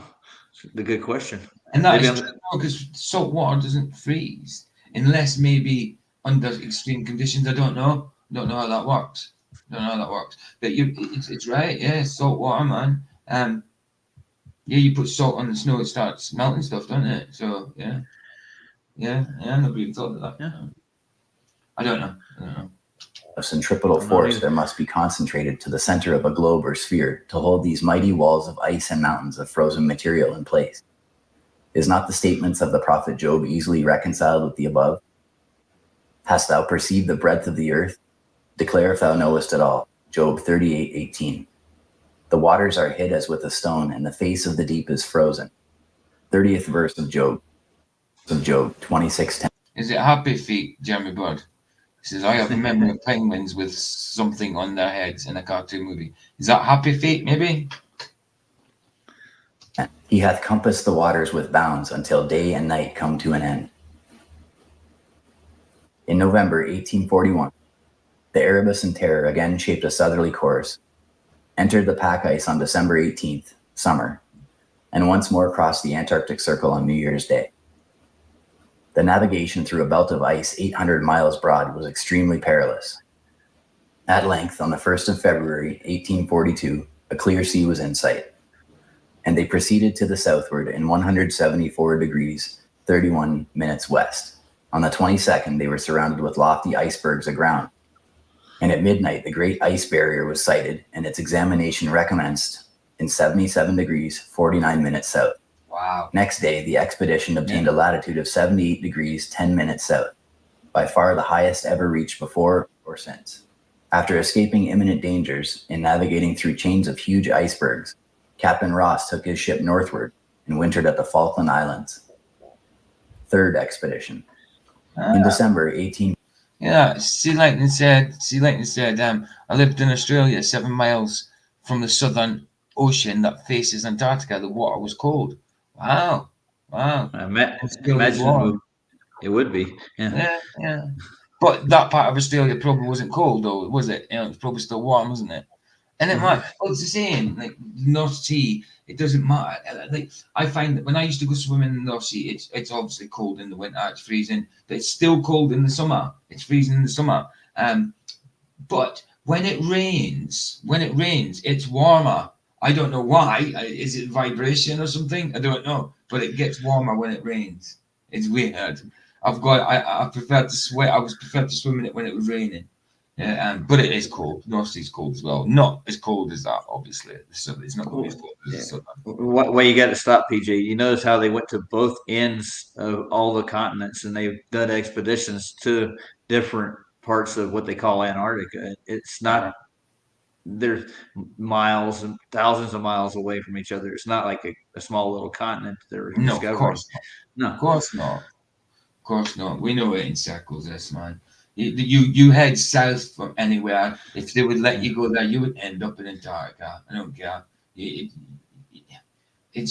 It's a good question. And that Maybe is because salt water doesn't freeze unless maybe under extreme conditions. I don't know. Don't know how that works. But it's right. Yeah, salt water, man. Yeah, you put salt on the snow, it starts melting stuff, doesn't it? So yeah. Nobody even thought of that. Yeah. I don't know. centripetal force there must be concentrated to the center of a globe or sphere to hold these mighty walls of ice and mountains of frozen material in place. Is not the statements of the prophet Job easily reconciled with the above? Hast thou perceived the breadth of the earth? Declare if thou knowest it all. Job 38:18. The waters are hid as with a stone, and the face of the deep is frozen. 30th verse of Job 26:10. Is it Happy Feet, Jeremy Bird? He says, I have a memory of penguins with something on their heads in a cartoon movie. Is that Happy Feet, maybe? He hath compassed the waters with bounds until day and night come to an end. In November 1841, the Erebus and Terror again shaped a southerly course, entered the pack ice on December 18th, summer, and once more crossed the Antarctic Circle on New Year's Day. The navigation through a belt of ice 800 miles broad was extremely perilous. At length, on the 1st of February 1842, a clear sea was in sight, and they proceeded to the southward in 174 degrees 31 minutes west. On the 22nd, they were surrounded with lofty icebergs aground, and at midnight, the great ice barrier was sighted, and its examination recommenced in 77 degrees 49 minutes south. Wow. Next day, the expedition obtained a latitude of 78 degrees 10 minutes south, by far the highest ever reached before or since. After escaping imminent dangers and navigating through chains of huge icebergs, Captain Ross took his ship northward and wintered at the Falkland Islands. Third expedition. In December 18... Yeah, Sea Lightning said, I lived in Australia 7 miles from the Southern Ocean that faces Antarctica. The water was cold. Wow. Imagine it would be. Yeah. But that part of Australia probably wasn't cold, though, was it? It's probably still warm, wasn't it? And it might. Well, it's the same. Like North Sea, it doesn't matter. Like I find that when I used to go swimming in the North Sea, it's obviously cold in the winter. It's freezing, but it's still cold in the summer. It's freezing in the summer. But when it rains, it's warmer. I don't know why. Is it vibration or something? I don't know. But it gets warmer when it rains. It's weird. I prefer to sweat. I was prefer to swim in it when it was raining. Yeah, but it is cold. North Sea's cold as well. Not as cold as that, obviously. So it's not going to be as cold as the Southern. What you got to stop, PJ? You notice how they went to both ends of all the continents, and they've done expeditions to different parts of what they call Antarctica. It's not. They're miles and thousands of miles away from each other. It's not like a small little continent they're discovering. Of course not. No, of course not. Of course not. We know it in circles, this man. You head south from anywhere. If they would let you go there, you would end up in Antarctica. I don't care. It's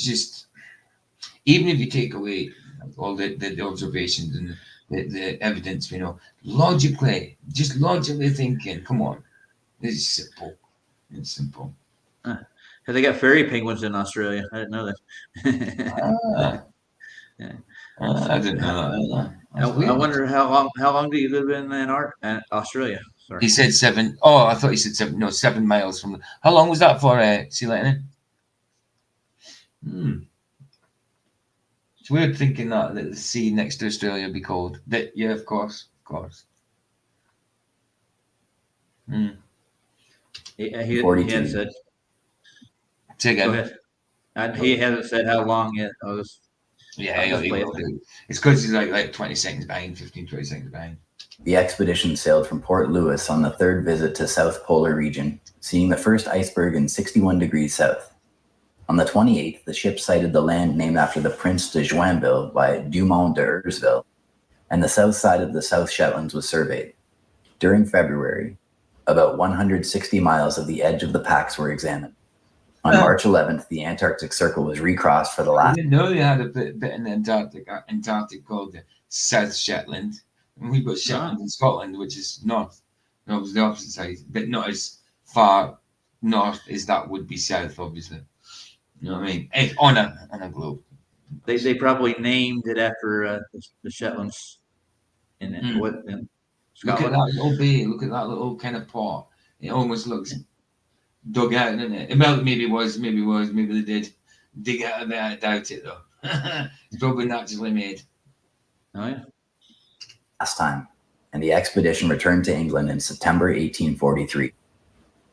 just, even if you take away all the observations and the evidence, logically thinking, come on, it's simple. It's simple. Have they got fairy penguins in Australia? I didn't know that. I didn't know that. I wonder how long do you live in Australia? Sorry. He said 7. Oh, I thought he said 7. No, 7 miles from. How long was that for? Sea Lightning. It's weird thinking that the sea next to Australia would be cold. Yeah, of course. He hasn't said. Say again. Go ahead. He hasn't said how long it was. Yeah, it's because he's like 20 seconds behind, 15, 20 seconds behind. The expedition sailed from Port Louis on the third visit to South Polar region, seeing the first iceberg in 61 degrees south. On the 28th, the ship sighted the land named after the Prince de Joinville by Dumont d'Urville, and the south side of the South Shetlands was surveyed. During February, about 160 miles of the edge of the packs were examined. On March 11th, the Antarctic Circle was recrossed for the last. I didn't know they had a bit in the Antarctic called the South Shetland. And we've got Shetland in Scotland, which is north. No, it was the opposite side, but not as far north as that would be south, obviously. You know what I mean? It's on a globe. They probably named it after the Shetlands in Scotland. Look at that little bay. Look at that little kind of pot. It almost looks dug out, doesn't it? Maybe they did dig out of it. I doubt it though. It's probably naturally made. Oh yeah. Last time, and the expedition returned to England in September 1843.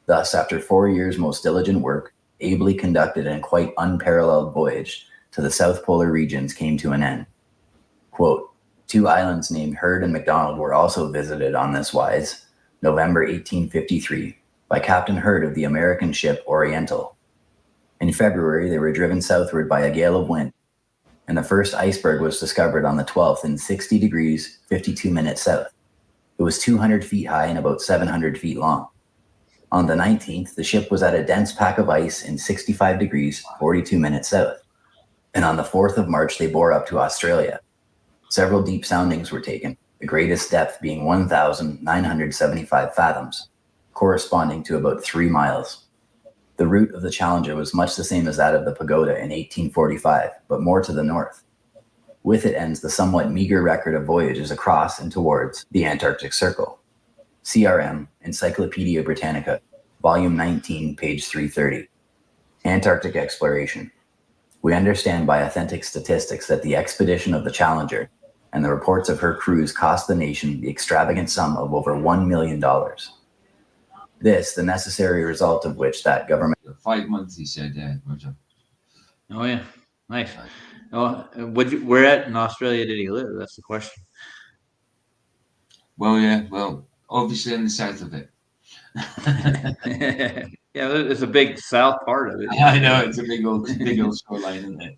Thus, after 4 years' most diligent work, ably conducted and quite unparalleled voyage to the South Polar regions came to an end. Quote, 2 islands named Heard and McDonald were also visited on this wise, November 1853, by Captain Heard of the American ship Oriental. In February, they were driven southward by a gale of wind, and the first iceberg was discovered on the 12th in 60 degrees 52 minutes south. It was 200 feet high and about 700 feet long. On the 19th, the ship was at a dense pack of ice in 65 degrees 42 minutes south. And on the 4th of March, they bore up to Australia. Several deep soundings were taken, the greatest depth being 1,975 fathoms, corresponding to about 3 miles. The route of the Challenger was much the same as that of the Pagoda in 1845, but more to the north. With it ends the somewhat meager record of voyages across and towards the Antarctic Circle. CRM, Encyclopedia Britannica, Volume 19, page 330. Antarctic Exploration. We understand by authentic statistics that the expedition of the Challenger and the reports of her crews cost the nation the extravagant sum of over $1 million. This, the necessary result of which that government... 5 months, he said, Roger. Oh, yeah. Nice. Oh, where at in Australia did he live? That's the question. Well, yeah. Well, obviously in the south of it. Yeah, it's a big south part of it. I know it's a big old shoreline, isn't it?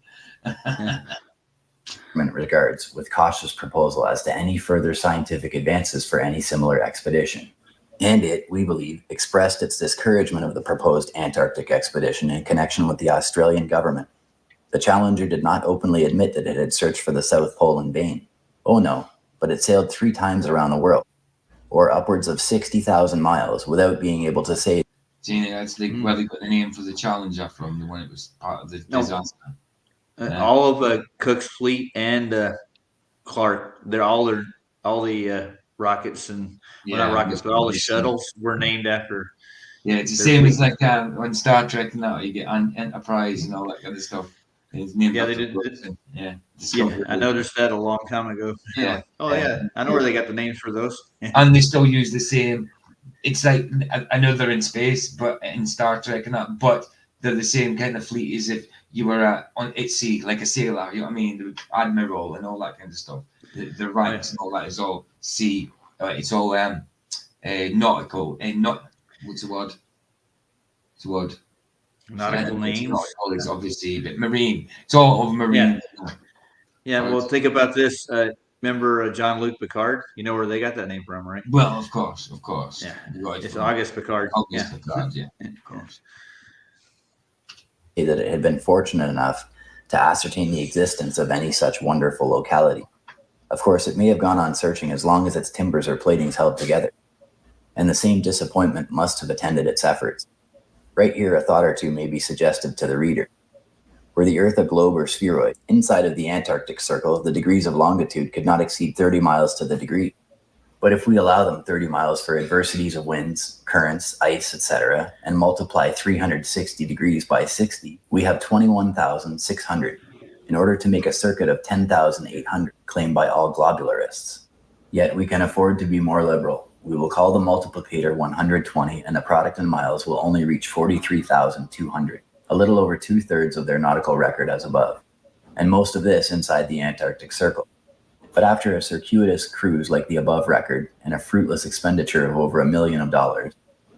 Regards with cautious proposal as to any further scientific advances for any similar expedition. And it, we believe, expressed its discouragement of the proposed Antarctic expedition in connection with the Australian government. The Challenger did not openly admit that it had searched for the South Pole in vain. Oh no, but it sailed 3 times around the world, or upwards of 60,000 miles, without being able to say. See, that's like where they got the name for the Challenger from, when it was part of the disaster. All of Cook's fleet and Clark, all the rockets and not rockets, but all the shuttles were named after. Yeah, it's the same as like on Star Trek now. You get on Enterprise and all that kind of stuff. It's named Yeah, they after did. books Yeah, Discovery. I noticed that a long time ago. Yeah. Oh yeah, I know where they got the names for those. And they still use the same. It's like, I know they're in space, but in Star Trek and that, but they're the same kind of fleet as if you were at sea, like a sailor. You know what I mean? The admiral and all that kind of stuff. The ranks and all that is all sea. It's all nautical and not. What's the word? What's the word? Nautical names. Nautical is obviously, but marine. It's all of marine. Yeah. Well, think about this. Remember Jean-Luc Picard? You know where they got that name from, right? Well, of course. Yeah, Right, it's Auguste Picard. Picard, yeah, of course. That it had been fortunate enough to ascertain the existence of any such wonderful locality. Of course, it may have gone on searching as long as its timbers or platings held together, and the same disappointment must have attended its efforts. Right here, a thought or two may be suggested to the reader. Were the Earth a globe or spheroid, inside of the Antarctic Circle, the degrees of longitude could not exceed 30 miles to the degree. But if we allow them 30 miles for adversities of winds, currents, ice, etc., and multiply 360 degrees by 60, we have 21,600, in order to make a circuit of 10,800 claimed by all globularists. Yet we can afford to be more liberal. We will call the multiplicator 120, and the product in miles will only reach 43,200, a little over 2/3 of their nautical record as above, and most of this inside the Antarctic Circle. But after a circuitous cruise like the above record and a fruitless expenditure of over $1 million,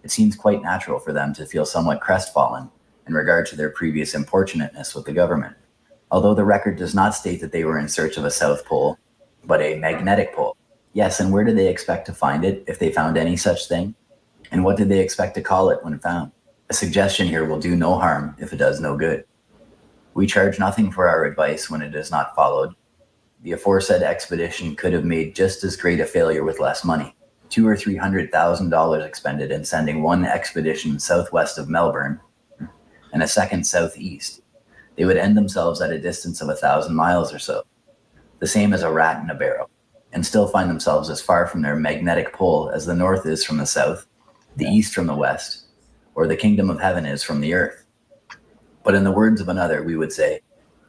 it seems quite natural for them to feel somewhat crestfallen in regard to their previous importunateness with the government. Although the record does not state that they were in search of a South Pole, but a magnetic pole. Yes, and where did they expect to find it, if they found any such thing? And what did they expect to call it when found? A suggestion here will do no harm if it does no good. We charge nothing for our advice when it is not followed. The aforesaid expedition could have made just as great a failure with less money. $200,000 or $300,000 expended in sending one expedition southwest of Melbourne and a second southeast. They would end themselves at a distance of 1,000 miles or so, the same as a rat in a barrel, and still find themselves as far from their magnetic pole as the north is from the south, the east from the west, or the kingdom of heaven is from the earth. But in the words of another, we would say,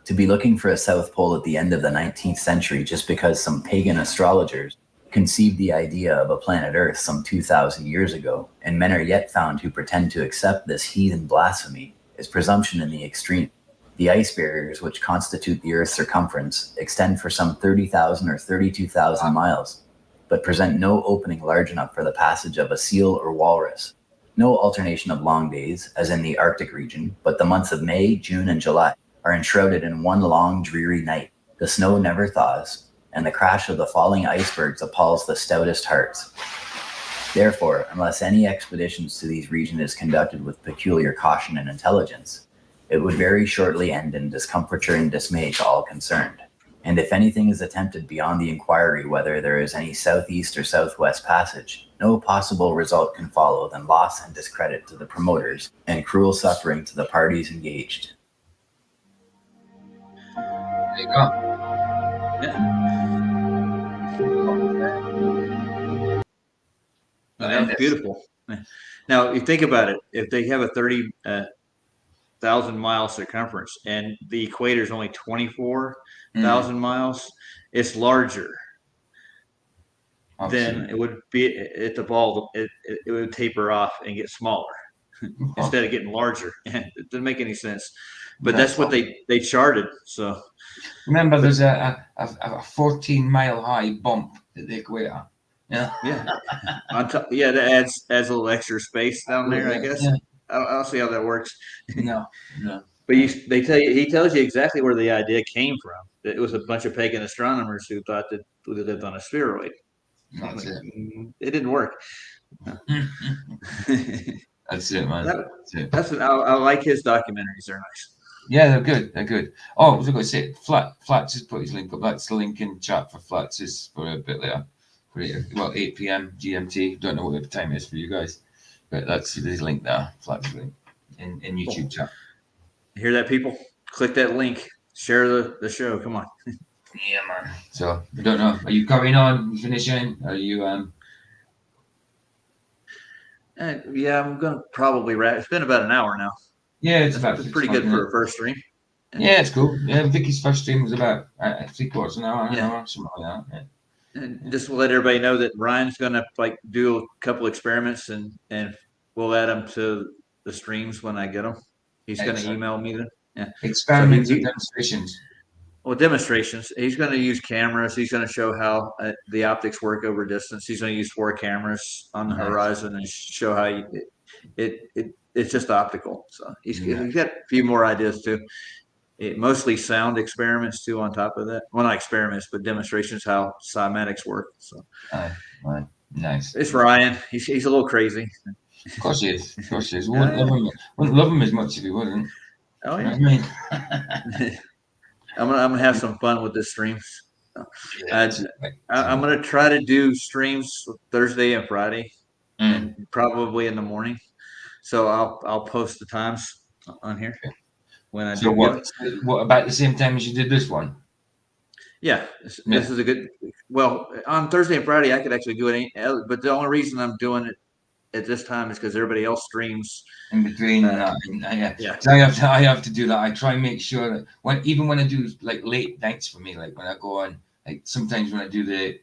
to be looking for a South Pole at the end of the 19th century just because some pagan astrologers conceived the idea of a planet Earth some 2,000 years ago, and men are yet found who pretend to accept this heathen blasphemy, is presumption in the extreme. The ice barriers which constitute the Earth's circumference extend for some 30,000 or 32,000 miles, but present no opening large enough for the passage of a seal or walrus. No alternation of long days, as in the Arctic region, but the months of May, June, and July are enshrouded in one long, dreary night. The snow never thaws, and the crash of the falling icebergs appalls the stoutest hearts. Therefore, unless any expeditions to these regions is conducted with peculiar caution and intelligence, it would very shortly end in discomfiture and dismay to all concerned. And if anything is attempted beyond the inquiry whether there is any southeast or southwest passage, no possible result can follow than loss and discredit to the promoters and cruel suffering to the parties engaged. There you go. That's beautiful. Now, you think about it. If they have a 30,000 mile circumference and the equator is only 24,000 miles, it's larger. Then it would be at the ball. It would taper off and get smaller instead of getting larger. It doesn't make any sense. But that's what they charted. So remember, there's a 14-mile high bump at the equator. Yeah. Yeah. On top, yeah, that adds a little extra space down there, I guess. Yeah. I'll see how that works. No. But he tells you exactly where the idea came from. It was a bunch of pagan astronomers who thought that we lived on a spheroid. That's it. It didn't work. That's it, man. That's it. I like his documentaries. They're nice. Yeah, they're good. They're good. Oh, I was going to say, Flats just put his link up. That's the link in chat for Flats is for a bit later. Well, 8 p.m. GMT. Don't know what the time is for you guys, but that's his link there. Flats link in YouTube chat. You hear that, people? Click that link. Share the show. Come on. Yeah, man. So I don't know. Are you carrying on? You finishing? Are you Yeah, I'm gonna probably wrap. It's been about an hour now. Yeah, it's pretty good for a first stream. Yeah, it's cool. Yeah, Vicky's first stream was about 3/4 an hour, something like that. Yeah. And just to let everybody know that Ryan's gonna do a couple experiments and we'll add them to the streams when I get them. He's gonna email me them. Yeah. Experiments and demonstrations. Well, demonstrations. He's going to use cameras. He's going to show how the optics work over distance. He's going to use 4 cameras on the horizon and show how it's just optical. So he's got a few more ideas too. Mostly sound experiments too on top of that. Well, not experiments, but demonstrations how cymatics work. So nice. It's Ryan. He's a little crazy. Of course he is. Of course he is. Wouldn't love him as much if he wouldn't. Oh yeah. I mean. I'm gonna have some fun with this streams. I'm gonna try to do streams Thursday and Friday, and probably in the morning. So I'll post the times on here when I do. What about the same time as you did this one? Yeah, this is a good. Well, on Thursday and Friday I could actually do it, but the only reason I'm doing it at this time is because everybody else streams in between. Yeah. So I have to do that. I try and make sure that even when I do like late nights for me, like when I go on, like sometimes when I do the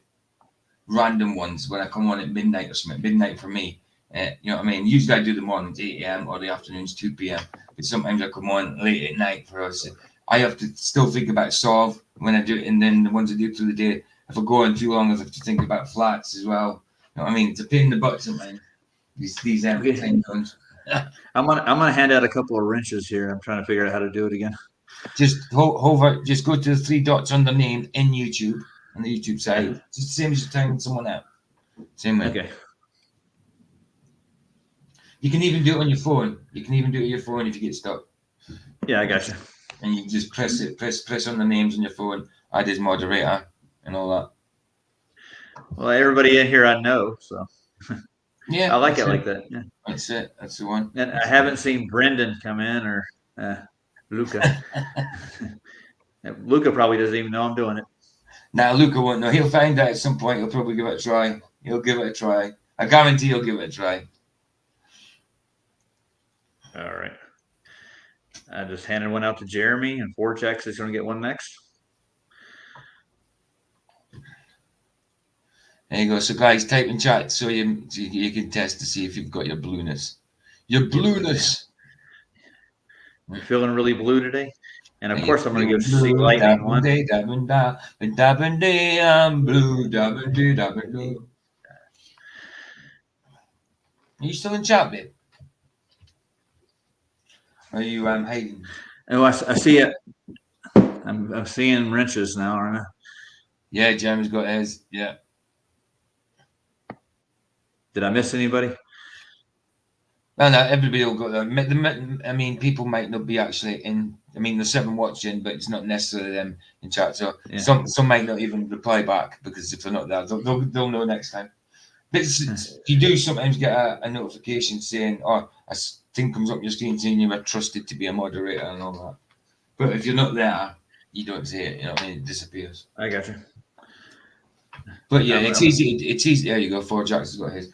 random ones, when I come on at midnight or something, midnight for me, you know what I mean? Usually I do the mornings 8 a.m. or the afternoons 2 p.m. But sometimes I come on late at night for us. I have to still think about solve when I do it, and then the ones I do through the day. If I go on too long, I have to think about flats as well. You know what I mean? It's a pain in the butt sometimes. These time zones. I'm gonna hand out a couple of wrenches here. I'm trying to figure out how to do it again. Just hover. Just go to the 3 dots under name in YouTube on the YouTube side. It's the same as you're typing someone out. Same way. Okay. You can even do it on your phone. You can even do it on your phone if you get stuck. Yeah, I got you. And you just press it. Press on the names on your phone. Add as moderator and all that. Well, everybody in here I know, so. Yeah, I like it like that. Yeah. That's it. That's the one. And I haven't seen Brendan come in or Luca. Luca probably doesn't even know I'm doing it. Now Luca won't know. He'll find out at some point. He'll probably give it a try. He'll give it a try. I guarantee he'll give it a try. All right. I just handed one out to Jeremy, and Vortex is going to get one next. There you go. So guys, type in chat so you can test to see if you've got your blueness. Your blueness. We're feeling really blue today. And of course I'm going to give Sea Lightning one. I'm blue. Are you still in chat, babe? Are you hiding? Oh, I see it. I'm seeing wrenches now, aren't I? Yeah, Jeremy's got his. Yeah. Did I miss anybody? No, everybody will go there. I mean, people might not be actually in. I mean, there's 7 watching, but it's not necessarily them in chat. So some might not even reply back because if they're not there, they'll know next time. But you do sometimes get a notification saying, "Oh, a thing comes up your screen saying you are trusted to be a moderator" and all that. But if you're not there, you don't see it. You know what I mean? It disappears. I got you. But yeah, it's easy. It's easy. There you go. 4 Jacks has got his.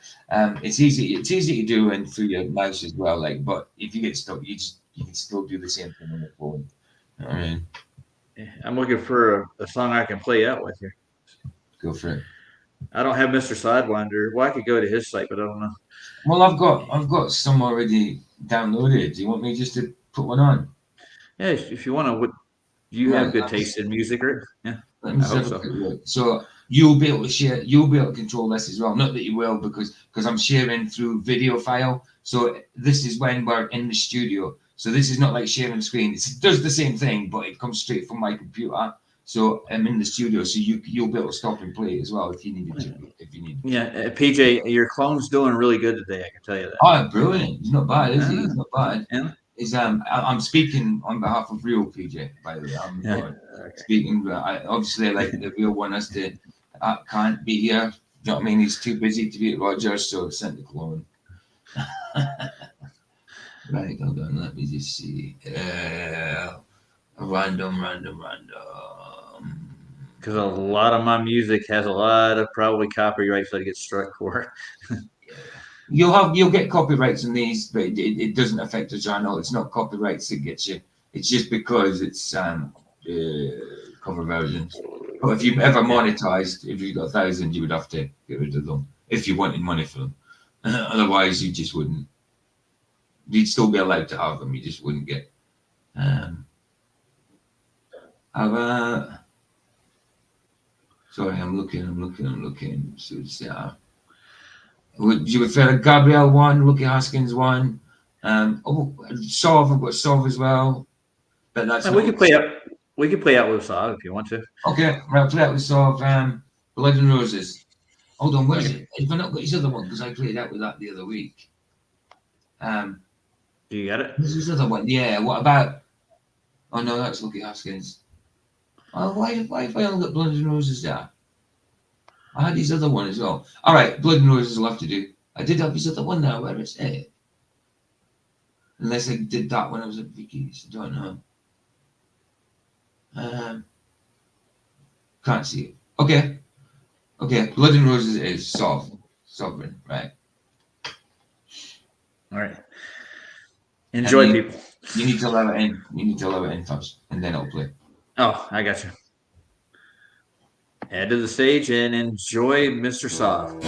It's easy. It's easy to do and through your mouse as well. Like, but if you get stuck, you can still do the same thing on your phone. You know what I mean? I'm looking for a song I can play out with here. Go for it. I don't have Mr. Sidewinder. Well, I could go to his site, but I don't know. Well, I've got some already downloaded. Do you want me just to put one on? Yeah, if you want to. You have good taste in music, right? Yeah. Let me I hope have a so. quick look. So you'll be able to share. You'll be able to control this as well. Not that you will, because I'm sharing through video file. So this is when we're in the studio. So this is not like sharing screen. It does the same thing, but it comes straight from my computer. So I'm in the studio, so you'll be able to stop and play as well if you needed to. If you need. Yeah, PJ, your clone's doing really good today. I can tell you that. Oh, brilliant! He's not bad, is he? Yeah. He's not bad. Yeah. I'm speaking on behalf of Real PJ, by the way. I'm speaking. Obviously, like the Real one has to can't be here. You know what I mean? He's too busy to be at Rogers, so sent the clone. Right, hold on. Let me just see. Random. Because a lot of my music has a lot of probably copyrights that I get struck for. You'll get copyrights in these, but it doesn't affect the channel. It's not copyrights that gets you. It's just because it's cover versions. But if you've ever monetized, if you've got 1,000, you would have to get rid of them if you wanted money for them. Otherwise, you just wouldn't. You'd still be allowed to have them. You just wouldn't get. Sorry, I'm looking. So it's would you prefer a Gabriel one, Lucky Haskins one? Sov, I've got Sov as well. But that's We could play out with Saab if you want to. Okay, I'll play out with Sov. Blood and Roses. Hold on, where is it? Have I not got his other one? Because I played out with that the other week. Do you got it? Where's his other one? Yeah. What about? Oh no, that's Lucky Haskins. Oh, why have I only got Blood and Roses there? I had his other one as well. All right, Blood and Roses will have to do. I did have his other one now. Where is it? Unless I did that when I was at Vicky's. I don't know. Can't see it. Okay. Blood and Roses is sovereign, right? All right. Enjoy, And people. You need to allow it in. You need to allow it in first, and then it'll play. Oh, I got you. Head to the stage and enjoy Mr. Saab.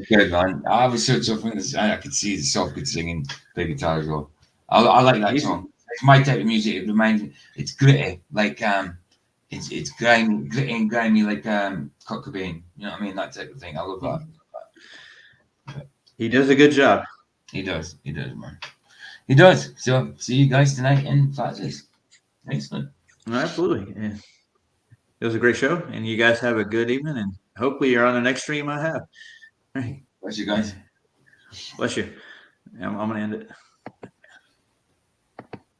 Good man. I was so tough when I could see the soft good singing the guitar as well. I like that song. It's my type of music. It reminds me. It's gritty, like it's gritty and grimy, like Kurt Cobain. You know what I mean? That type of thing. I love that. He does a good job. He does, man. He does. So see you guys tonight in Faz's. Excellent. Absolutely. Yeah. It was a great show, and you guys have a good evening, and hopefully you're on the next stream I have. All right. Bless you guys. Bless you. I'm going to end it.